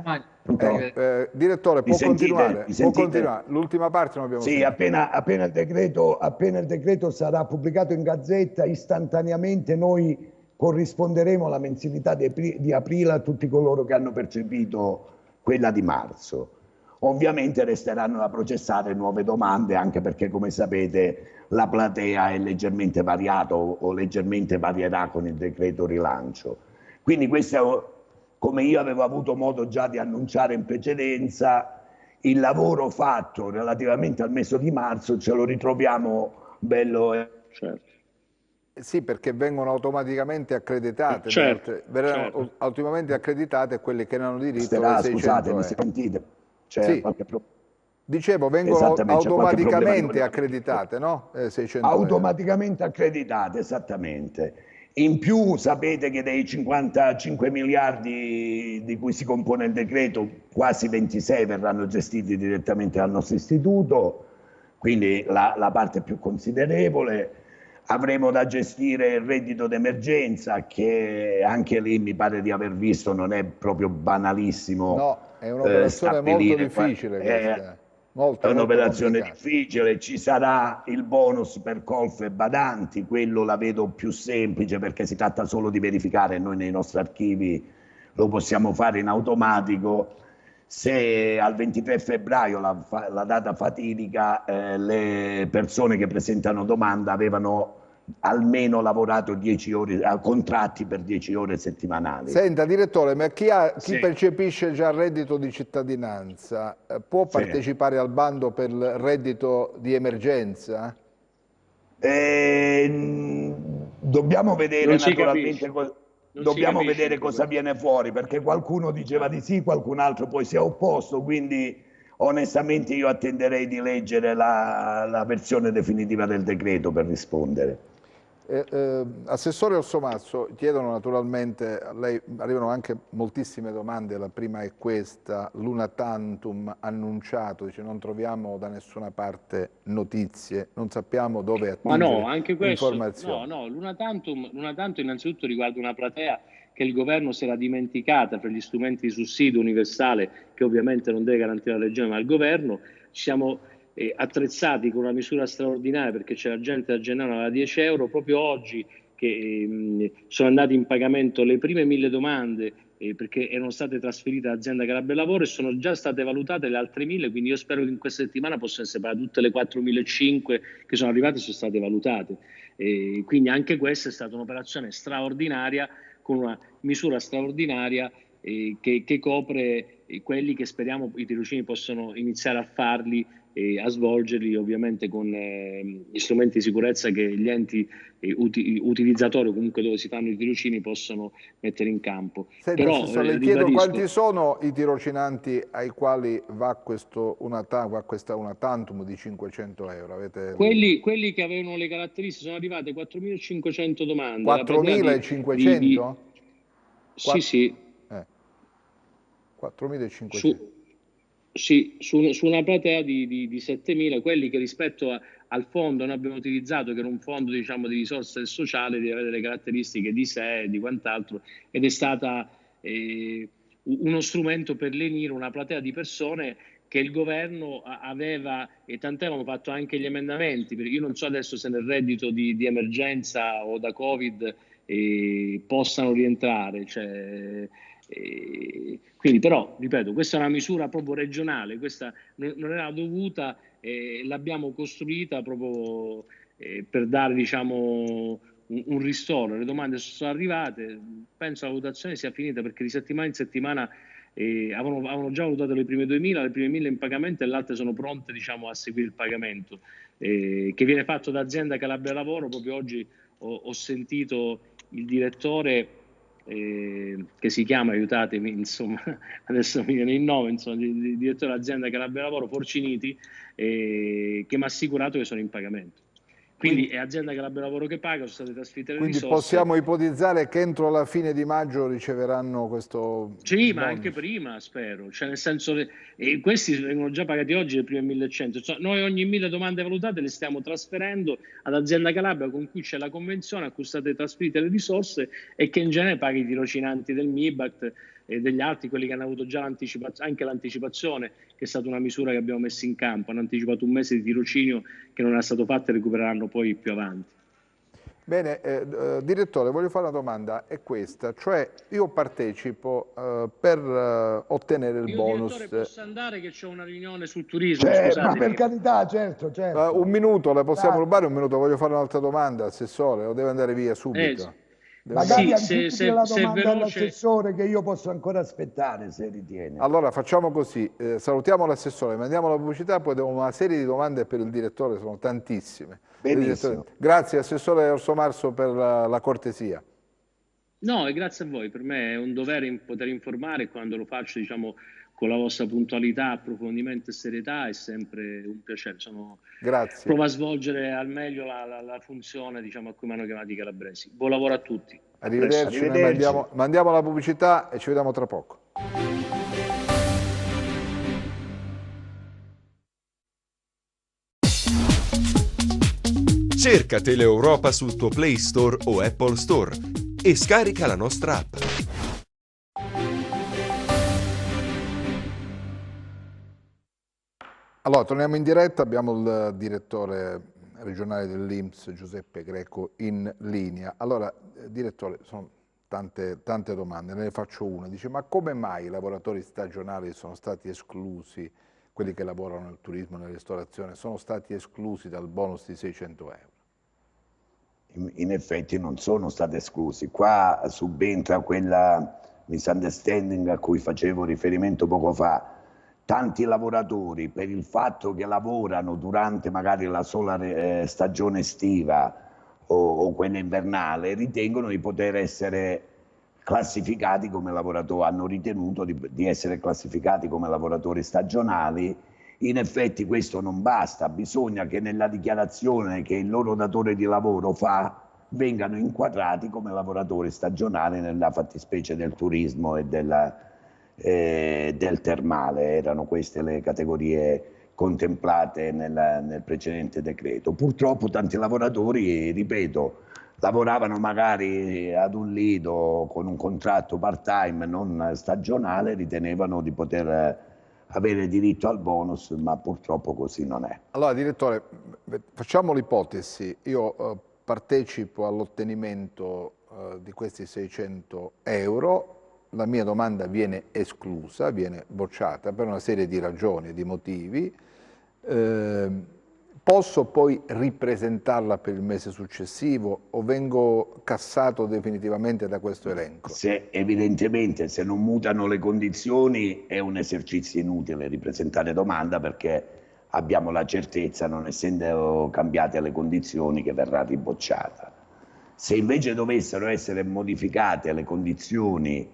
Direttore, può continuare? Può continuare. L'ultima parte non abbiamo sentito. Appena il decreto sarà pubblicato in Gazzetta, istantaneamente noi corrisponderemo alla mensilità di aprile a tutti coloro che hanno percepito quella di marzo. Ovviamente resteranno da processare nuove domande, anche perché, come sapete, la platea è leggermente variata o leggermente varierà con il decreto rilancio. Quindi questo, come io avevo avuto modo già di annunciare in precedenza, il lavoro fatto relativamente al mese di marzo ce lo ritroviamo bello. Certo. Sì, perché vengono automaticamente accreditate, verranno automaticamente accreditate quelle che non hanno diritto alle 600 scusate, mi sentite? Sì. Dicevo, vengono automaticamente accreditate, no? 600 automaticamente accreditate, esattamente. In più sapete che dei 55 miliardi di cui si compone il decreto, quasi 26 verranno gestiti direttamente dal nostro istituto, quindi la parte più considerevole. Avremo da gestire il reddito d'emergenza, che anche lì mi pare di aver visto non è proprio banalissimo. No, è un'operazione molto difficile questa. È un'operazione difficile. Ci sarà il bonus per colf e badanti, quello la vedo più semplice perché si tratta solo di verificare, noi nei nostri archivi lo possiamo fare in automatico. Se al 23 febbraio, la data fatidica, le persone che presentano domanda avevano almeno lavorato 10 ore, contratti per 10 ore settimanali. Senta, direttore, ma chi percepisce già il reddito di cittadinanza può partecipare al bando per il reddito di emergenza? Dobbiamo vedere naturalmente cosa viene fuori, perché qualcuno diceva di sì, qualcun altro poi si è opposto, quindi onestamente io attenderei di leggere la versione definitiva del decreto per rispondere. Assessore Orsomazzo, chiedono naturalmente, a lei arrivano anche moltissime domande, la prima è questa: l'una tantum annunciato, dice non troviamo da nessuna parte notizie, non sappiamo dove attingere ma no, anche questo, informazioni. No, l'una tantum innanzitutto riguarda una platea che il governo si era dimenticata per gli strumenti di sussidio universale, che ovviamente non deve garantire la regione ma il governo. Ci siamo attrezzati con una misura straordinaria perché c'era gente da gennaio aveva 10 euro, proprio oggi che sono andate in pagamento le prime 1000 domande perché erano state trasferite all'azienda Calabria Lavoro e sono già state valutate le altre 1000, quindi io spero che in questa settimana possano essere pagate tutte le 4.500 che sono arrivate e sono state valutate. Quindi anche questa è stata un'operazione straordinaria, con una misura straordinaria che copre quelli che speriamo i tirocini possano iniziare a farli e a svolgerli ovviamente con gli strumenti di sicurezza che gli enti utilizzatori, comunque dove si fanno i tirocini, possono mettere in campo. Senta, Però Assessore, le chiedo quanti sono i tirocinanti ai quali va questa una tantum di 500 euro? Avete... quelli che avevano le caratteristiche, sono arrivate 4.500 domande. 4.500? Sì, sì. 4.500. Sì, su una platea di 7.000, quelli che rispetto al fondo noi abbiamo utilizzato, che era un fondo, diciamo, di risorse del sociale, deve avere le caratteristiche di sé e di quant'altro, ed è stata uno strumento per lenire una platea di persone che il governo aveva, e tant'è avevamo fatto anche gli emendamenti, perché io non so adesso se nel reddito di emergenza o da Covid possano rientrare, cioè... quindi però, ripeto, questa è una misura proprio regionale, questa non era dovuta, l'abbiamo costruita proprio per dare, diciamo, un ristoro. Le domande sono arrivate, penso la valutazione sia finita, perché di settimana in settimana avevano già valutato le prime 2.000, le prime 1.000 in pagamento e le altre sono pronte, diciamo, a seguire il pagamento, che viene fatto da Azienda Calabria Lavoro. Proprio oggi ho sentito il direttore, che si chiama, aiutatemi, insomma, adesso mi viene il nome, insomma, il direttore dell'Azienda Calabria Lavoro, Forciniti, che mi ha assicurato che sono in pagamento. Quindi è Azienda Calabria Lavoro che paga, sono state trasferite le risorse. Quindi possiamo ipotizzare che entro la fine di maggio riceveranno questo Sì, bonus. ma anche prima, spero. Cioè, nel senso, questi vengono già pagati oggi le prime 1.100. Cioè, noi ogni 1.000 domande valutate le stiamo trasferendo ad Azienda Calabria, con cui c'è la convenzione, a cui state trasferite le risorse, e che in genere paga i tirocinanti del MIBACT e degli altri, quelli che hanno avuto già anche l'anticipazione, che è stata una misura che abbiamo messo in campo. Hanno anticipato un mese di tirocinio che non era stato fatto e recupereranno poi più avanti. Bene, direttore, voglio fare una domanda, è questa, cioè io partecipo per ottenere il bonus. Direttore, posso andare che c'è una riunione sul turismo, scusate. Ma per carità, certo. Un minuto, le possiamo rubare un minuto, voglio fare un'altra domanda, Assessore, o deve andare via subito? Magari anticipi la domanda all'assessore, che io posso ancora aspettare, se ritiene. Allora facciamo così, salutiamo l'assessore, mandiamo la pubblicità, poi abbiamo una serie di domande per il direttore, sono tantissime. Benissimo. Grazie Assessore Orsomarso per la cortesia. No, e grazie a voi, per me è un dovere poter informare, quando lo faccio, diciamo, con la vostra puntualità, approfondimento e serietà, è sempre un piacere. Grazie. Provo a svolgere al meglio la funzione, diciamo, a cui mi hanno chiamati i calabresi. Buon lavoro a tutti. Arrivederci, noi mandiamo la pubblicità e ci vediamo tra poco. Cerca Teleeuropa sul tuo Play Store o Apple Store e scarica la nostra app. Allora, torniamo in diretta, abbiamo il direttore regionale dell'INPS, Giuseppe Greco, in linea. Allora, direttore, sono tante domande, ne faccio una. Dice, ma come mai i lavoratori stagionali sono stati esclusi, quelli che lavorano nel turismo e nella ristorazione, sono stati esclusi dal bonus di 600 euro? In effetti non sono stati esclusi. Qua subentra quella misunderstanding a cui facevo riferimento poco fa. Tanti lavoratori, per il fatto che lavorano durante magari la sola stagione estiva o quella invernale, ritengono di poter essere classificati come lavoratori, hanno ritenuto di essere classificati come lavoratori stagionali. In effetti questo non basta, bisogna che nella dichiarazione che il loro datore di lavoro fa vengano inquadrati come lavoratori stagionali nella fattispecie del turismo e del termale. Erano queste le categorie contemplate nel precedente decreto. Purtroppo tanti lavoratori, ripeto, lavoravano magari ad un lido con un contratto part-time non stagionale, ritenevano di poter avere diritto al bonus, ma purtroppo così non è. Allora, direttore, facciamo l'ipotesi, io partecipo all'ottenimento di questi 600 euro, la mia domanda viene esclusa, viene bocciata per una serie di ragioni, di motivi, posso poi ripresentarla per il mese successivo o vengo cassato definitivamente da questo elenco? Evidentemente se non mutano le condizioni è un esercizio inutile ripresentare domanda, perché abbiamo la certezza, non essendo cambiate le condizioni, che verrà ribocciata. Se invece dovessero essere modificate le condizioni,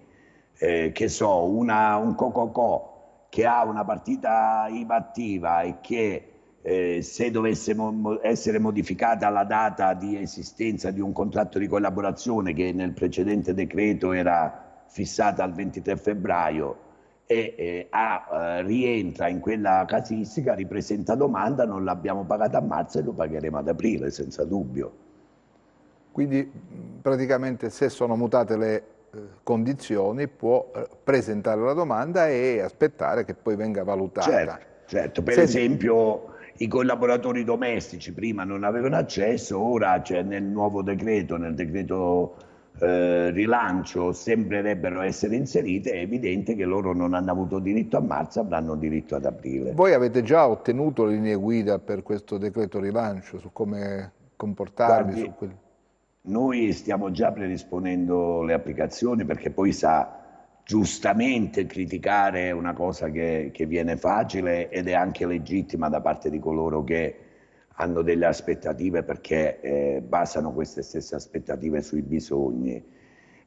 che so, un Cococò che ha una partita IVA attiva e che se dovesse essere modificata la data di esistenza di un contratto di collaborazione che nel precedente decreto era fissata al 23 febbraio e rientra in quella casistica, ripresenta domanda, non l'abbiamo pagata a marzo e lo pagheremo ad aprile senza dubbio. Quindi praticamente se sono mutate le condizioni può presentare la domanda e aspettare che poi venga valutata. Certo. Per esempio i collaboratori domestici prima non avevano accesso, ora nel nuovo decreto, nel decreto rilancio, sembrerebbero essere inserite. È evidente che loro non hanno avuto diritto a marzo, avranno diritto ad aprile. Voi avete già ottenuto le linee guida per questo decreto rilancio su come comportarvi? Guardi, noi stiamo già predisponendo le applicazioni, perché poi sa, giustamente criticare è una cosa che viene facile ed è anche legittima da parte di coloro che hanno delle aspettative, perché basano queste stesse aspettative sui bisogni,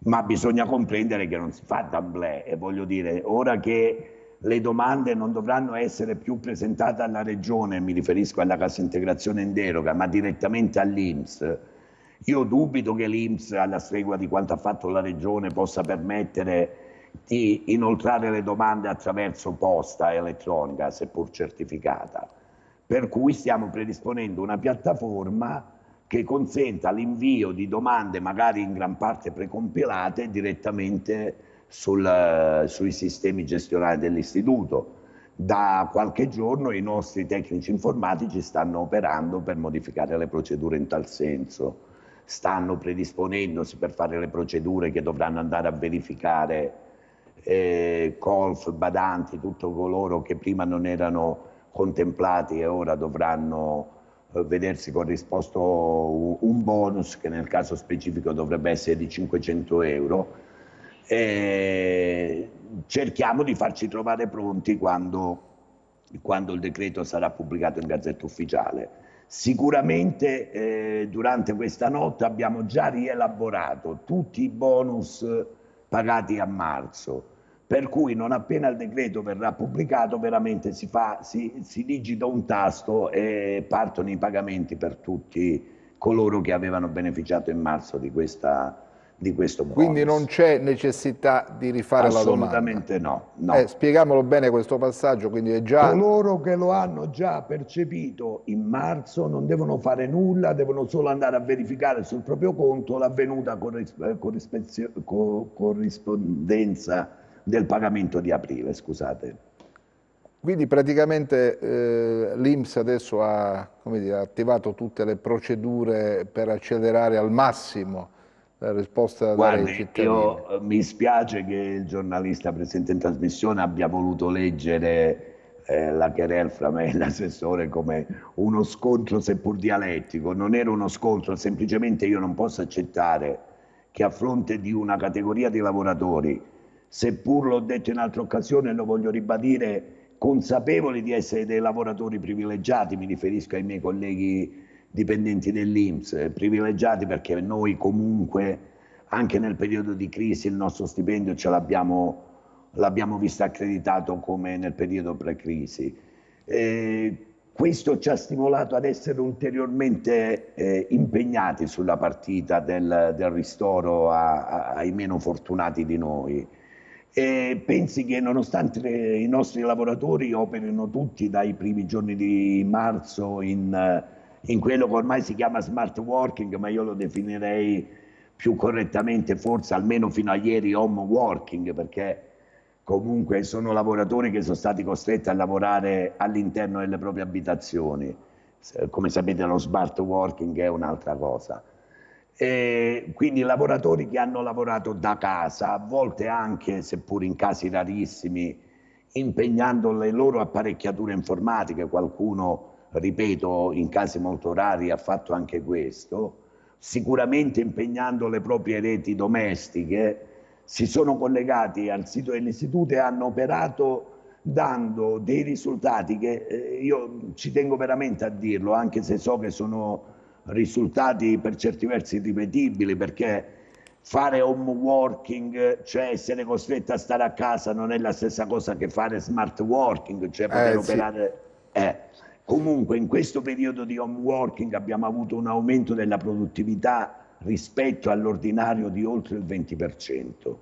ma bisogna comprendere che non si fa d'amblè, e voglio dire, ora che le domande non dovranno essere più presentate alla Regione, mi riferisco alla cassa integrazione in deroga, ma direttamente all'INPS, io dubito che l'INPS, alla stregua di quanto ha fatto la Regione, possa permettere di inoltrare le domande attraverso posta elettronica, seppur certificata. Per cui stiamo predisponendo una piattaforma che consenta l'invio di domande, magari in gran parte precompilate, direttamente sui sistemi gestionali dell'istituto. Da qualche giorno i nostri tecnici informatici stanno operando per modificare le procedure in tal senso. Stanno predisponendosi per fare le procedure che dovranno andare a verificare colf, badanti, tutti coloro che prima non erano contemplati e ora dovranno vedersi corrisposto un bonus che nel caso specifico dovrebbe essere di 500 euro. Cerchiamo di farci trovare pronti quando il decreto sarà pubblicato in Gazzetta Ufficiale. Sicuramente durante questa notte abbiamo già rielaborato tutti i bonus pagati a marzo, per cui non appena il decreto verrà pubblicato veramente si digita un tasto e partono i pagamenti per tutti coloro che avevano beneficiato in marzo di questo bonus. Quindi non c'è necessità di rifare la domanda? Assolutamente no. Spieghiamolo bene questo passaggio, quindi è già... Coloro che lo hanno già percepito in marzo non devono fare nulla, devono solo andare a verificare sul proprio conto l'avvenuta corrispondenza del pagamento di aprile, scusate. Quindi praticamente l'INPS adesso ha attivato tutte le procedure per accelerare al massimo la risposta da dare ai cittadini. Io mi spiace che il giornalista presente in trasmissione abbia voluto leggere la querela fra me e l'assessore come uno scontro seppur dialettico. Non era uno scontro, semplicemente io non posso accettare che a fronte di una categoria di lavoratori, seppur l'ho detto in altre occasioni e lo voglio ribadire, consapevoli di essere dei lavoratori privilegiati, mi riferisco ai miei colleghi dipendenti dell'INPS, privilegiati perché noi comunque anche nel periodo di crisi il nostro stipendio l'abbiamo visto accreditato come nel periodo pre-crisi. Questo ci ha stimolato ad essere ulteriormente impegnati sulla partita del ristoro ai meno fortunati di noi. E pensi che nonostante i nostri lavoratori operino tutti dai primi giorni di marzo in quello che ormai si chiama smart working, ma io lo definirei più correttamente forse almeno fino a ieri home working, perché comunque sono lavoratori che sono stati costretti a lavorare all'interno delle proprie abitazioni. Come sapete lo smart working è un'altra cosa. Quindi lavoratori che hanno lavorato da casa, a volte anche, seppur in casi rarissimi, impegnando le loro apparecchiature informatiche, qualcuno ripeto, in casi molto rari ha fatto anche questo, sicuramente impegnando le proprie reti domestiche, si sono collegati al sito dell'istituto e hanno operato dando dei risultati che io ci tengo veramente a dirlo, anche se so che sono risultati per certi versi irripetibili, perché fare home working, cioè essere costretto a stare a casa, non è la stessa cosa che fare smart working, cioè poter operare. Comunque in questo periodo di home working abbiamo avuto un aumento della produttività rispetto all'ordinario di oltre il 20%,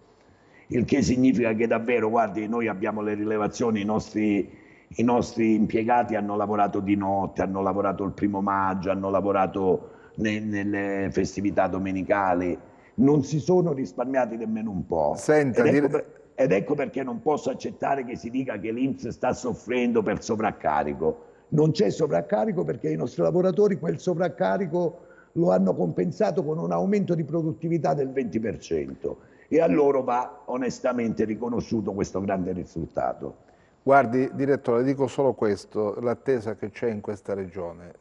il che significa che davvero, guardi, noi abbiamo le rilevazioni, i nostri impiegati hanno lavorato di notte, hanno lavorato il 1° maggio, hanno lavorato nelle festività domenicali, non si sono risparmiati nemmeno un po'. Senta, ed ecco perché non posso accettare che si dica che l'INPS sta soffrendo per sovraccarico. Non c'è sovraccarico perché i nostri lavoratori quel sovraccarico lo hanno compensato con un aumento di produttività del 20% e a loro va onestamente riconosciuto questo grande risultato. Guardi, direttore, dico solo questo, l'attesa che c'è in questa regione.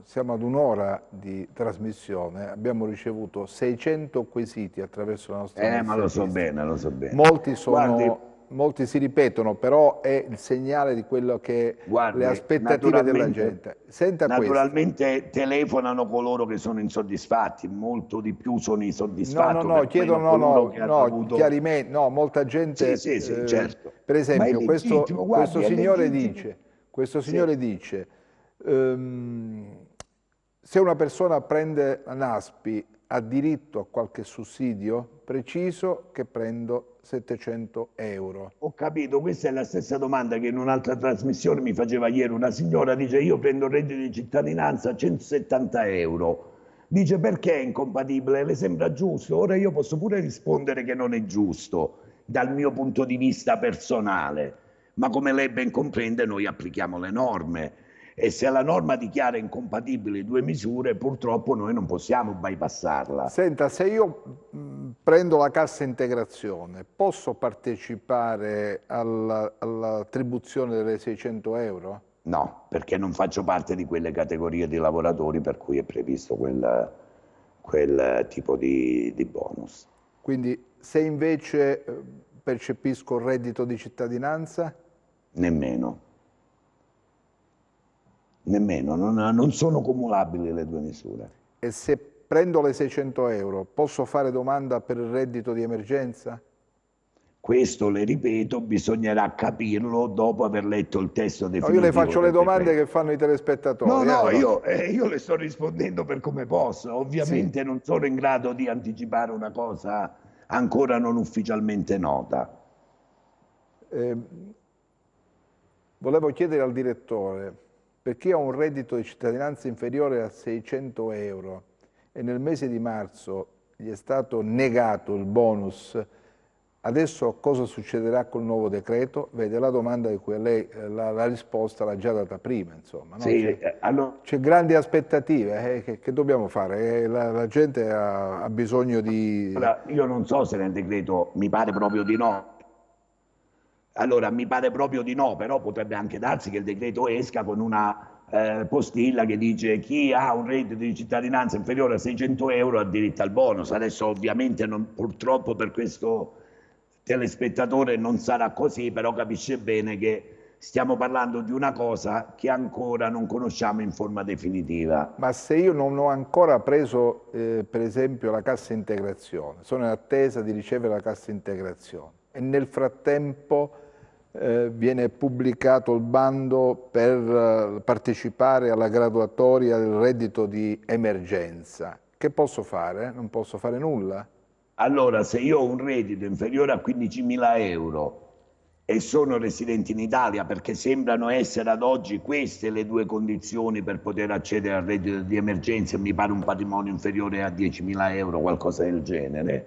Siamo ad un'ora di trasmissione, abbiamo ricevuto 600 quesiti attraverso la nostra ma lo so bene, lo so bene. Molti si ripetono, però è il segnale di quello che le aspettative della gente. Senta naturalmente telefonano coloro che sono insoddisfatti, molto di più sono insoddisfatti. Chiarimenti, molta gente. Sì, certo. Per esempio, questo signore dice, se una persona prende la NASPI ha diritto a qualche sussidio? Preciso che prendo 700 euro. Ho capito, questa è la stessa domanda che in un'altra trasmissione mi faceva ieri una signora, dice io prendo il reddito di cittadinanza a 170 euro. Dice perché è incompatibile? Le sembra giusto? Ora io posso pure rispondere che non è giusto dal mio punto di vista personale, ma come lei ben comprende noi applichiamo le norme e se la norma dichiara incompatibili 2 misure purtroppo noi non possiamo bypassarla. Senta, se io prendo la cassa integrazione posso partecipare all'attribuzione delle 600 euro? No, perché non faccio parte di quelle categorie di lavoratori per cui è previsto quel tipo di bonus. Quindi se invece percepisco il reddito di cittadinanza? Nemmeno, non sono cumulabili le 2 misure. E se prendo le 600 euro posso fare domanda per il reddito di emergenza? Questo, le ripeto, bisognerà capirlo dopo aver letto il testo definitivo. Io le faccio le domande che fanno i telespettatori. Io le sto rispondendo per come posso. Ovviamente non sono in grado di anticipare una cosa ancora non ufficialmente nota. Volevo chiedere al direttore, per chi ha un reddito di cittadinanza inferiore a 600 euro e nel mese di marzo gli è stato negato il bonus, adesso cosa succederà col nuovo decreto? Vede, la domanda di cui lei la risposta l'ha già data prima, insomma. No? C'è grandi aspettative, che dobbiamo fare? La gente ha bisogno di... Allora, io non so se nel decreto, mi pare proprio di no. Mi pare proprio di no, però potrebbe anche darsi che il decreto esca con una postilla che dice chi ha un reddito di cittadinanza inferiore a 600 euro ha diritto al bonus. Adesso ovviamente purtroppo per questo telespettatore non sarà così, però capisce bene che stiamo parlando di una cosa che ancora non conosciamo in forma definitiva. Ma se io non ho ancora preso per esempio la cassa integrazione, sono in attesa di ricevere la cassa integrazione e nel frattempo viene pubblicato il bando per partecipare alla graduatoria del reddito di emergenza, che posso fare? Non posso fare nulla? Allora, se io ho un reddito inferiore a 15.000 euro e sono residente in Italia, perché sembrano essere ad oggi queste le 2 condizioni per poter accedere al reddito di emergenza, mi pare un patrimonio inferiore a 10.000 euro, qualcosa del genere,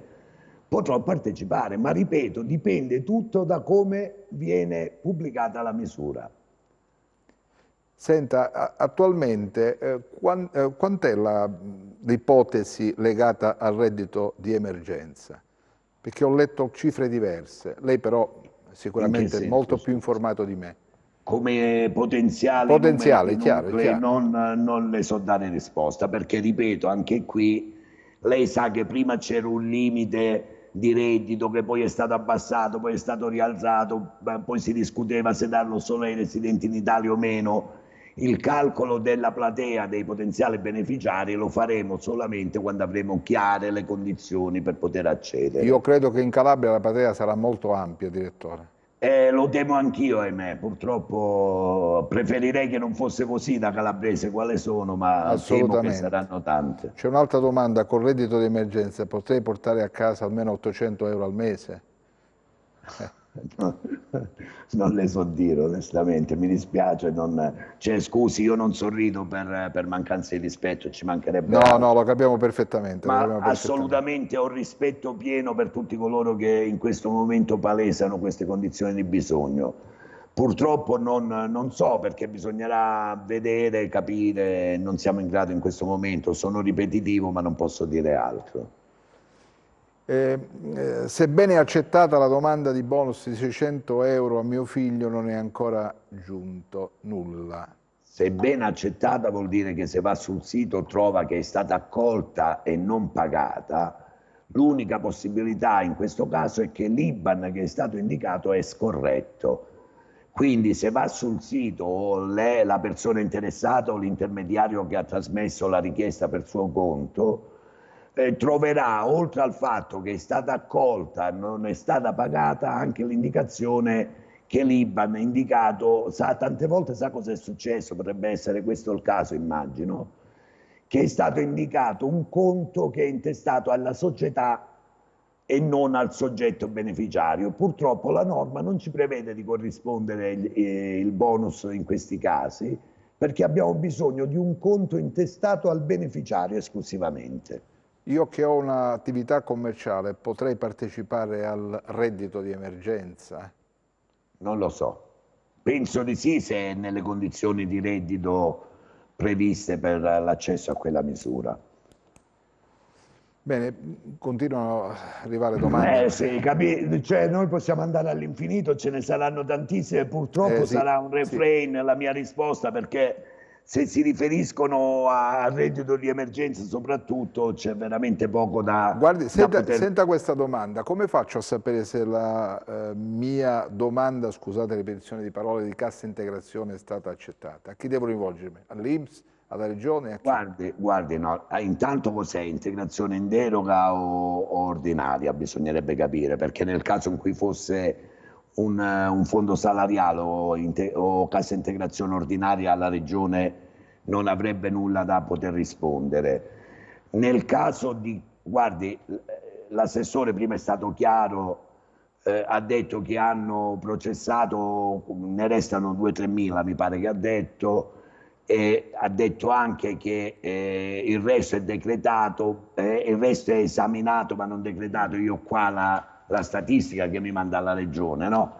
potrò partecipare, ma ripeto, dipende tutto da come viene pubblicata la misura. Senta, attualmente quant'è l'ipotesi legata al reddito di emergenza? Perché ho letto cifre diverse, lei però sicuramente è molto più informato di me. come Potenziali, chiaro, nuclei chiaro. non le so dare risposta, perché ripeto, anche qui lei sa che prima c'era un limite di reddito che poi è stato abbassato, poi è stato rialzato, poi si discuteva se darlo solo ai residenti in Italia o meno. Il calcolo della platea dei potenziali beneficiari lo faremo solamente quando avremo chiare le condizioni per poter accedere. Io credo che in Calabria la platea sarà molto ampia, direttore. Lo temo anch'io, ahimè, purtroppo preferirei che non fosse così da calabrese quale sono, ma temo che saranno tante. C'è un'altra domanda: col reddito di emergenza potrei portare a casa almeno 800 euro al mese? No, non le so dire onestamente, mi dispiace, cioè, scusi, io non sorrido per mancanza di rispetto, ci mancherebbe No, altro. no, lo capiamo perfettamente. Ma assolutamente ho rispetto pieno per tutti coloro che in questo momento palesano queste condizioni di bisogno. Purtroppo non so, perché bisognerà vedere, capire, non siamo in grado in questo momento, sono ripetitivo ma non posso dire altro. Sebbene accettata la domanda di bonus di 600 euro a mio figlio, non è ancora giunto nulla. Sebbene accettata vuol dire che se va sul sito trova che è stata accolta e non pagata. L'unica possibilità in questo caso è che l'IBAN che è stato indicato è scorretto. Quindi se va sul sito o la persona interessata o l'intermediario che ha trasmesso la richiesta per suo conto, troverà, oltre al fatto che è stata accolta e non è stata pagata, anche l'indicazione che l'IBAN ha indicato. Tante volte sa cosa è successo, potrebbe essere questo il caso, immagino, che è stato indicato un conto che è intestato alla società e non al soggetto beneficiario. Purtroppo la norma non ci prevede di corrispondere il bonus in questi casi, perché abbiamo bisogno di un conto intestato al beneficiario esclusivamente. Io che ho un'attività commerciale potrei partecipare al reddito di emergenza? Non lo so. Penso di sì, se è nelle condizioni di reddito previste per l'accesso a quella misura. Bene, continuano ad arrivare domande. Sì, cioè, noi possiamo andare all'infinito, ce ne saranno tantissime, purtroppo sì, sarà un refrain la mia risposta, perché se si riferiscono al reddito di emergenza soprattutto c'è veramente poco da... Guardi, senta questa domanda: come faccio a sapere se la mia domanda, scusate la ripetizione di parole, di cassa integrazione è stata accettata? A chi devo rivolgermi? All'INPS? Alla Regione? A chi? Guardi, no, intanto cos'è integrazione in deroga o ordinaria? Bisognerebbe capire, perché nel caso in cui fosse un fondo salariale o cassa integrazione ordinaria, la Regione non avrebbe nulla da poter rispondere. Nel caso di, guardi, l'assessore prima è stato chiaro, ha detto che hanno processato, ne restano 2-3 mila, mi pare che ha detto, e ha detto anche che il resto è decretato, il resto è esaminato ma non decretato. Io ho qua la statistica che mi manda la Regione, no?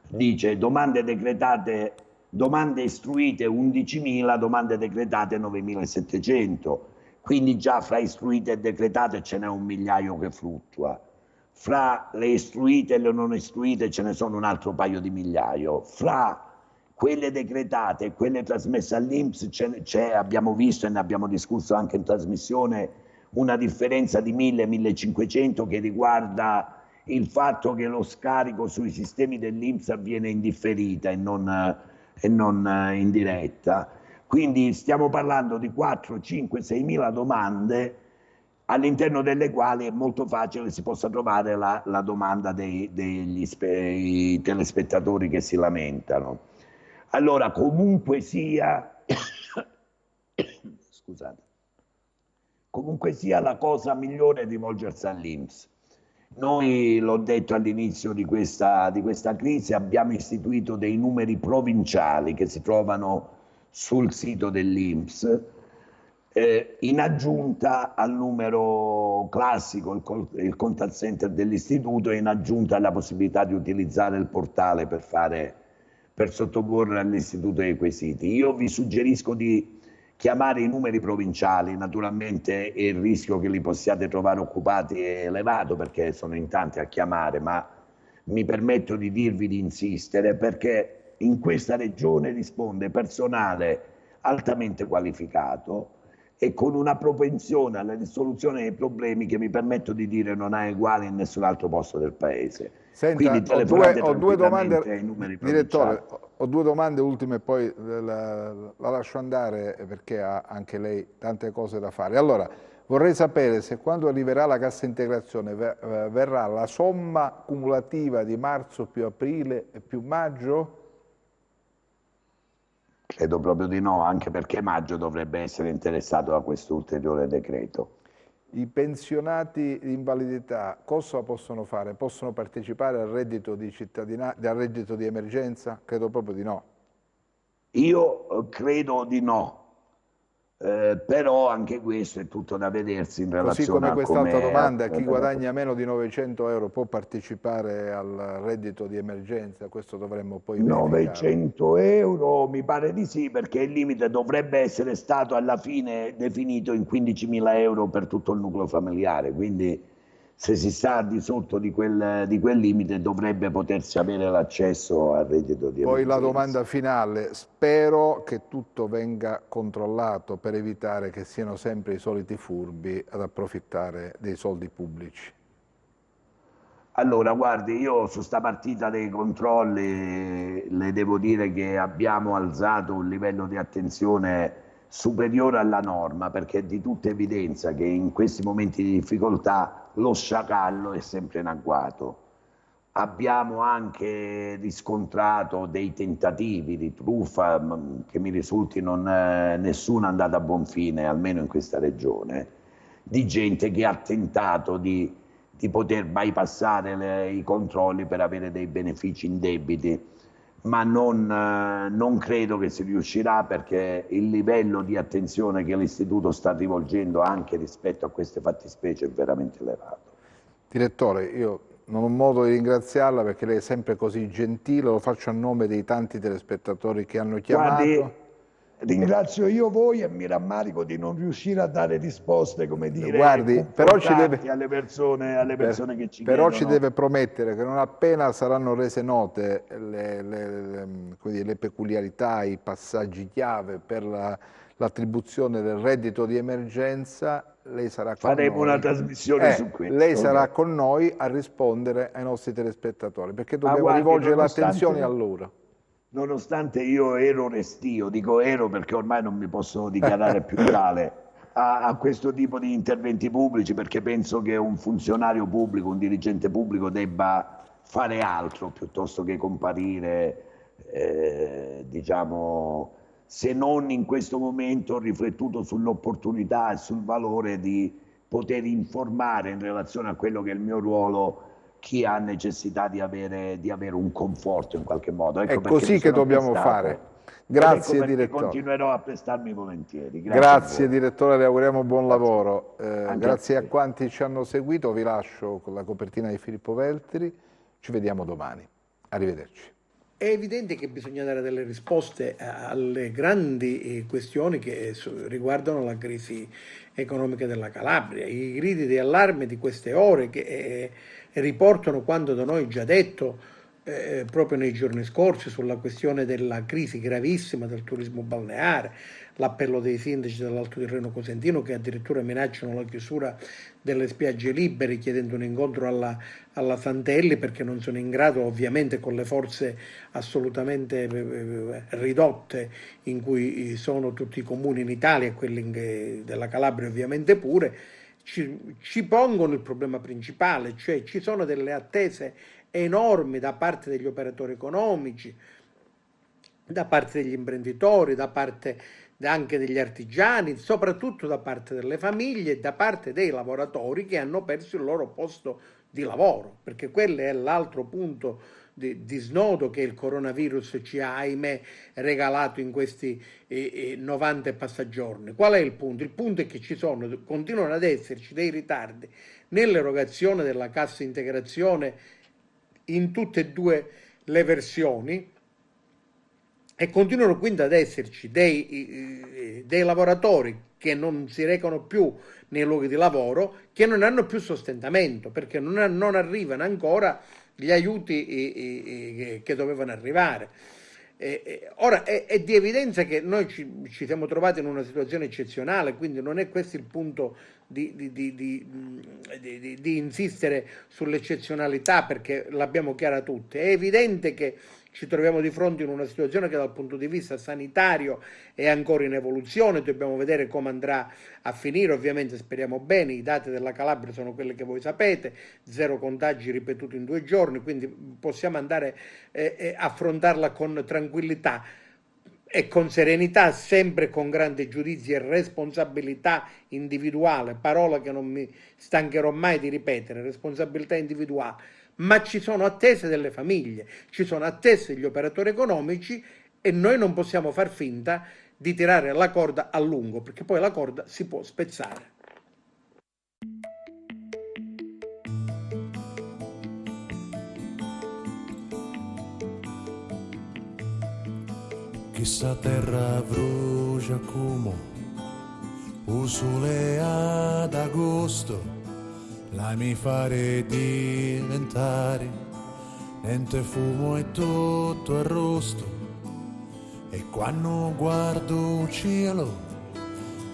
Dice domande decretate, domande istruite 11.000, domande decretate 9.700, quindi già fra istruite e decretate ce n'è un migliaio che fluttua. Fra le istruite e le non istruite ce ne sono un altro paio di migliaio. Fra quelle decretate e quelle trasmesse all'INPS abbiamo visto e ne abbiamo discusso anche in trasmissione una differenza di 1.000-1.500 che riguarda il fatto che lo scarico sui sistemi dell'INPS avviene in differita e non in diretta. Quindi stiamo parlando di 4, 5, 6.000 domande all'interno delle quali è molto facile si possa trovare la domanda degli telespettatori che si lamentano. Allora, comunque sia, scusate, comunque sia la cosa migliore è rivolgersi all'INPS. Noi, l'ho detto all'inizio di questa crisi, abbiamo istituito dei numeri provinciali che si trovano sul sito dell'INPS, in aggiunta al numero classico, il contact center dell'istituto, e in aggiunta alla possibilità di utilizzare il portale per sottoporre all'istituto dei quesiti. Io vi suggerisco di chiamare i numeri provinciali, naturalmente il rischio che li possiate trovare occupati è elevato perché sono in tanti a chiamare, ma mi permetto di dirvi di insistere, perché in questa regione risponde personale altamente qualificato e con una propensione alla risoluzione dei problemi che mi permetto di dire non ha uguali in nessun altro posto del paese. Senta, Quindi telefonate ho due domande, ai numeri direttore, provinciali. ho due domande ultime, poi la lascio andare perché ha anche lei tante cose da fare. Allora, vorrei sapere se quando arriverà la cassa integrazione verrà la somma cumulativa di marzo più aprile e più maggio? Credo proprio di no, anche perché maggio dovrebbe essere interessato da questo ulteriore decreto. I pensionati di invalidità cosa possono fare? Possono partecipare al reddito di cittadinanza, al reddito di emergenza? Credo proprio di no. Io credo di no, però anche questo è tutto da vedersi in Così relazione come a quest'altra come... domanda, chi guadagna meno di 900 euro può partecipare al reddito di emergenza? Questo dovremmo poi verificare. 900 euro mi pare di sì, perché il limite dovrebbe essere stato alla fine definito in 15.000 euro per tutto il nucleo familiare, quindi se si sta al di sotto di quel limite dovrebbe potersi avere l'accesso al reddito di emergenza. Poi la domanda finale, spero che tutto venga controllato per evitare che siano sempre i soliti furbi ad approfittare dei soldi pubblici. Allora, guardi, io su sta partita dei controlli le devo dire che abbiamo alzato un livello di attenzione superiore alla norma, perché è di tutta evidenza che in questi momenti di difficoltà lo sciacallo è sempre in agguato. Abbiamo anche riscontrato dei tentativi di truffa che mi risulti nessuno è andato a buon fine, almeno in questa regione, di gente che ha tentato di poter bypassare i controlli per avere dei benefici indebiti, ma non credo che si riuscirà, perché il livello di attenzione che l'istituto sta rivolgendo anche rispetto a queste fattispecie è veramente elevato. Direttore, io non ho modo di ringraziarla perché lei è sempre così gentile, lo faccio a nome dei tanti telespettatori che hanno chiamato. Guardi, ringrazio io voi e mi rammarico di non riuscire a dare risposte, come dire, guardi, però ci deve, alle persone che ci però chiedono. ci deve promettere che non appena saranno rese note le peculiarità, i passaggi chiave per l'attribuzione del reddito di emergenza, lei sarà con Faremo noi. una trasmissione su questo. Lei sarà con noi a rispondere ai nostri telespettatori, perché dobbiamo guardi, rivolgere l'attenzione a loro. Nonostante io ero restio, dico ero perché ormai non mi posso dichiarare più tale a questo tipo di interventi pubblici, perché penso che un funzionario pubblico, un dirigente pubblico debba fare altro piuttosto che comparire, diciamo, se non in questo momento riflettuto sull'opportunità e sul valore di poter informare in relazione a quello che è il mio ruolo chi ha necessità di avere un conforto in qualche modo. È così che dobbiamo fare. Grazie direttore. Continuerò a prestarmi volentieri. Grazie direttore, le auguriamo buon lavoro. Grazie a quanti ci hanno seguito, vi lascio con la copertina di Filippo Veltri, ci vediamo domani. Arrivederci. È evidente che bisogna dare delle risposte alle grandi questioni che riguardano la crisi economica della Calabria. I gridi di allarme di queste ore che riportano quanto da noi già detto proprio nei giorni scorsi sulla questione della crisi gravissima del turismo balneare, l'appello dei sindaci dell'Alto Tirreno Cosentino che addirittura minacciano la chiusura delle spiagge libere chiedendo un incontro alla Santelli perché non sono in grado, ovviamente con le forze assolutamente ridotte in cui sono tutti i comuni in Italia e quelli della Calabria ovviamente pure, ci pongono il problema principale, cioè ci sono delle attese enormi da parte degli operatori economici, da parte degli imprenditori, da parte anche degli artigiani, soprattutto da parte delle famiglie e da parte dei lavoratori che hanno perso il loro posto di lavoro, perché quello è l'altro punto di snodo che il coronavirus ci ha, ahimè, regalato in questi 90 e passa giorni. Qual è il punto? Il punto è che continuano ad esserci dei ritardi nell'erogazione della cassa integrazione in tutte e due le versioni e continuano quindi ad esserci dei lavoratori che non si recano più nei luoghi di lavoro, che non hanno più sostentamento perché non arrivano ancora gli aiuti che dovevano arrivare. Ora è di evidenza che noi ci siamo trovati in una situazione eccezionale, quindi non è questo il punto di insistere sull'eccezionalità, perché l'abbiamo chiara tutti. È evidente che ci troviamo di fronte in una situazione che dal punto di vista sanitario è ancora in evoluzione, dobbiamo vedere come andrà a finire, ovviamente speriamo bene. I dati della Calabria sono quelli che voi sapete, 0 contagi ripetuti in 2 giorni, quindi possiamo andare affrontarla con tranquillità e con serenità, sempre con grande giudizio e responsabilità individuale, parola che non mi stancherò mai di ripetere, responsabilità individuale. Ma ci sono attese delle famiglie, ci sono attese degli operatori economici e noi non possiamo far finta di tirare la corda a lungo, perché poi la corda si può spezzare. Chissà terra brucia come un sole ad agosto, la mi fare diventare niente fumo e tutto arrosto. E quando guardo il cielo,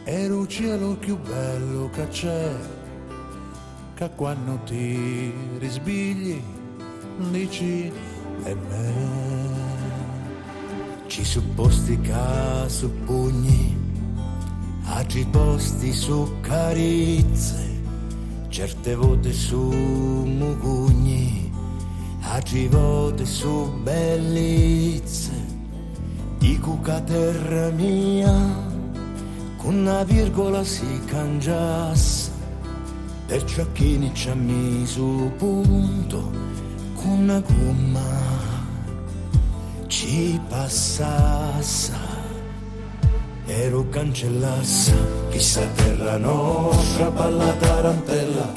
è il cielo più bello che c'è, che quando ti risbigli dici è me. Ci su posti che su pugni, altri posti su carezze, certe volte su mugugni, altre volte su bellezze. Dico che terra mia con una virgola si cangiasse, perciò chi ne ci ha messo punto con una gomma ci passasse, ero cancellassa. Chissà terra nostra balla tarantella,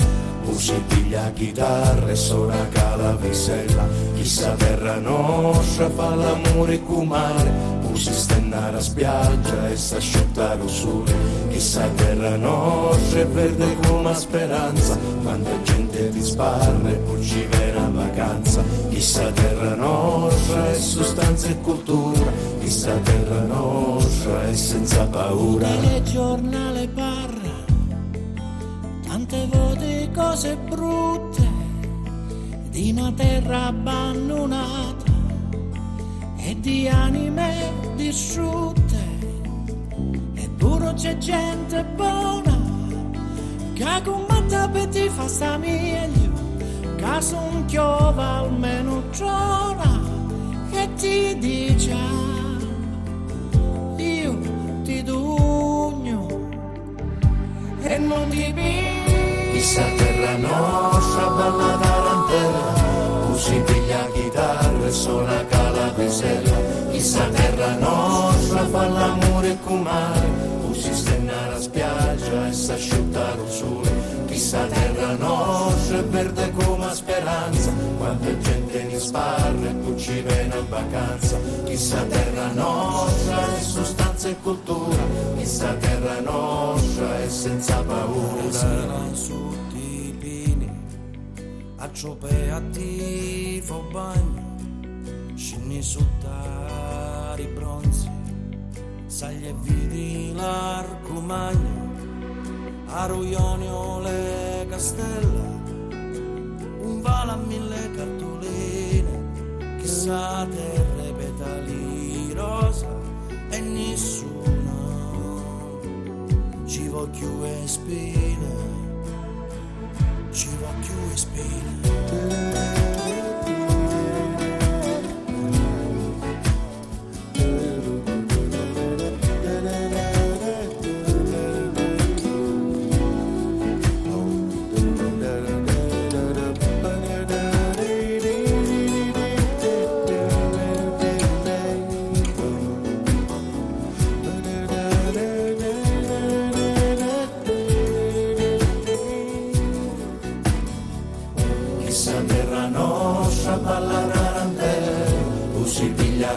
si piglia chitarra e suona calavisella. Chissà terra nostra fa l'amore con mare, si stennare a spiaggia e s'asciuttare il sole. Chissà terra nostra è verde come speranza, quanta gente ti sparra e poi ci viene a vacanza. Chissà terra nostra è sostanza e cultura, chissà terra nostra è senza paura. Il giornale parla tante volte cose brutte di una terra abbandonata e di anime distrutte, eppure c'è gente buona che combatte per ti fa sta meglio, che son chiova almeno giorna e ti dice io ti dugno e non ti pigli. Chissà terra nostra balla tarantella, si piglia chitarra e suona calavisella. Chissà terra nostra fa l'amore con mare, si stennare a spiaggia e s'asciuttare il sole. Chissà terra nostra è verde come speranza, quanta gente ne sparra e poi ci viene a vacanza. Chissà terra nostra è sostanza e cultura, chissà terra nostra è senza paura. Su di pini a ciopè a tifo bagno, scinni sottari bronzi, saglie e vidi l'arco magno, a Ruionio le castella, un vale a 1000 cartoline. Chissà terre petali rosa e nessuno ci voglio e spine, ci voglio e spine.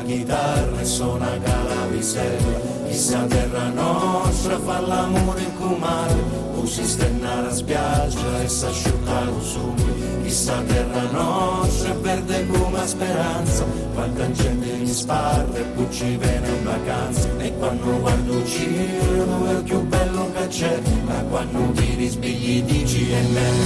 Chitarra e suona calavisella. Chissà terra nostra fa l'amore con mare, si stennare a spiaggia e s'asciuttare il sole. Chissà terra nostra è verde come speranza, quanta gente mi sparra e poi ci viene una vacanza, e quando guardo il cielo è il più bello che c'è, ma quando ti risvegli dici è me.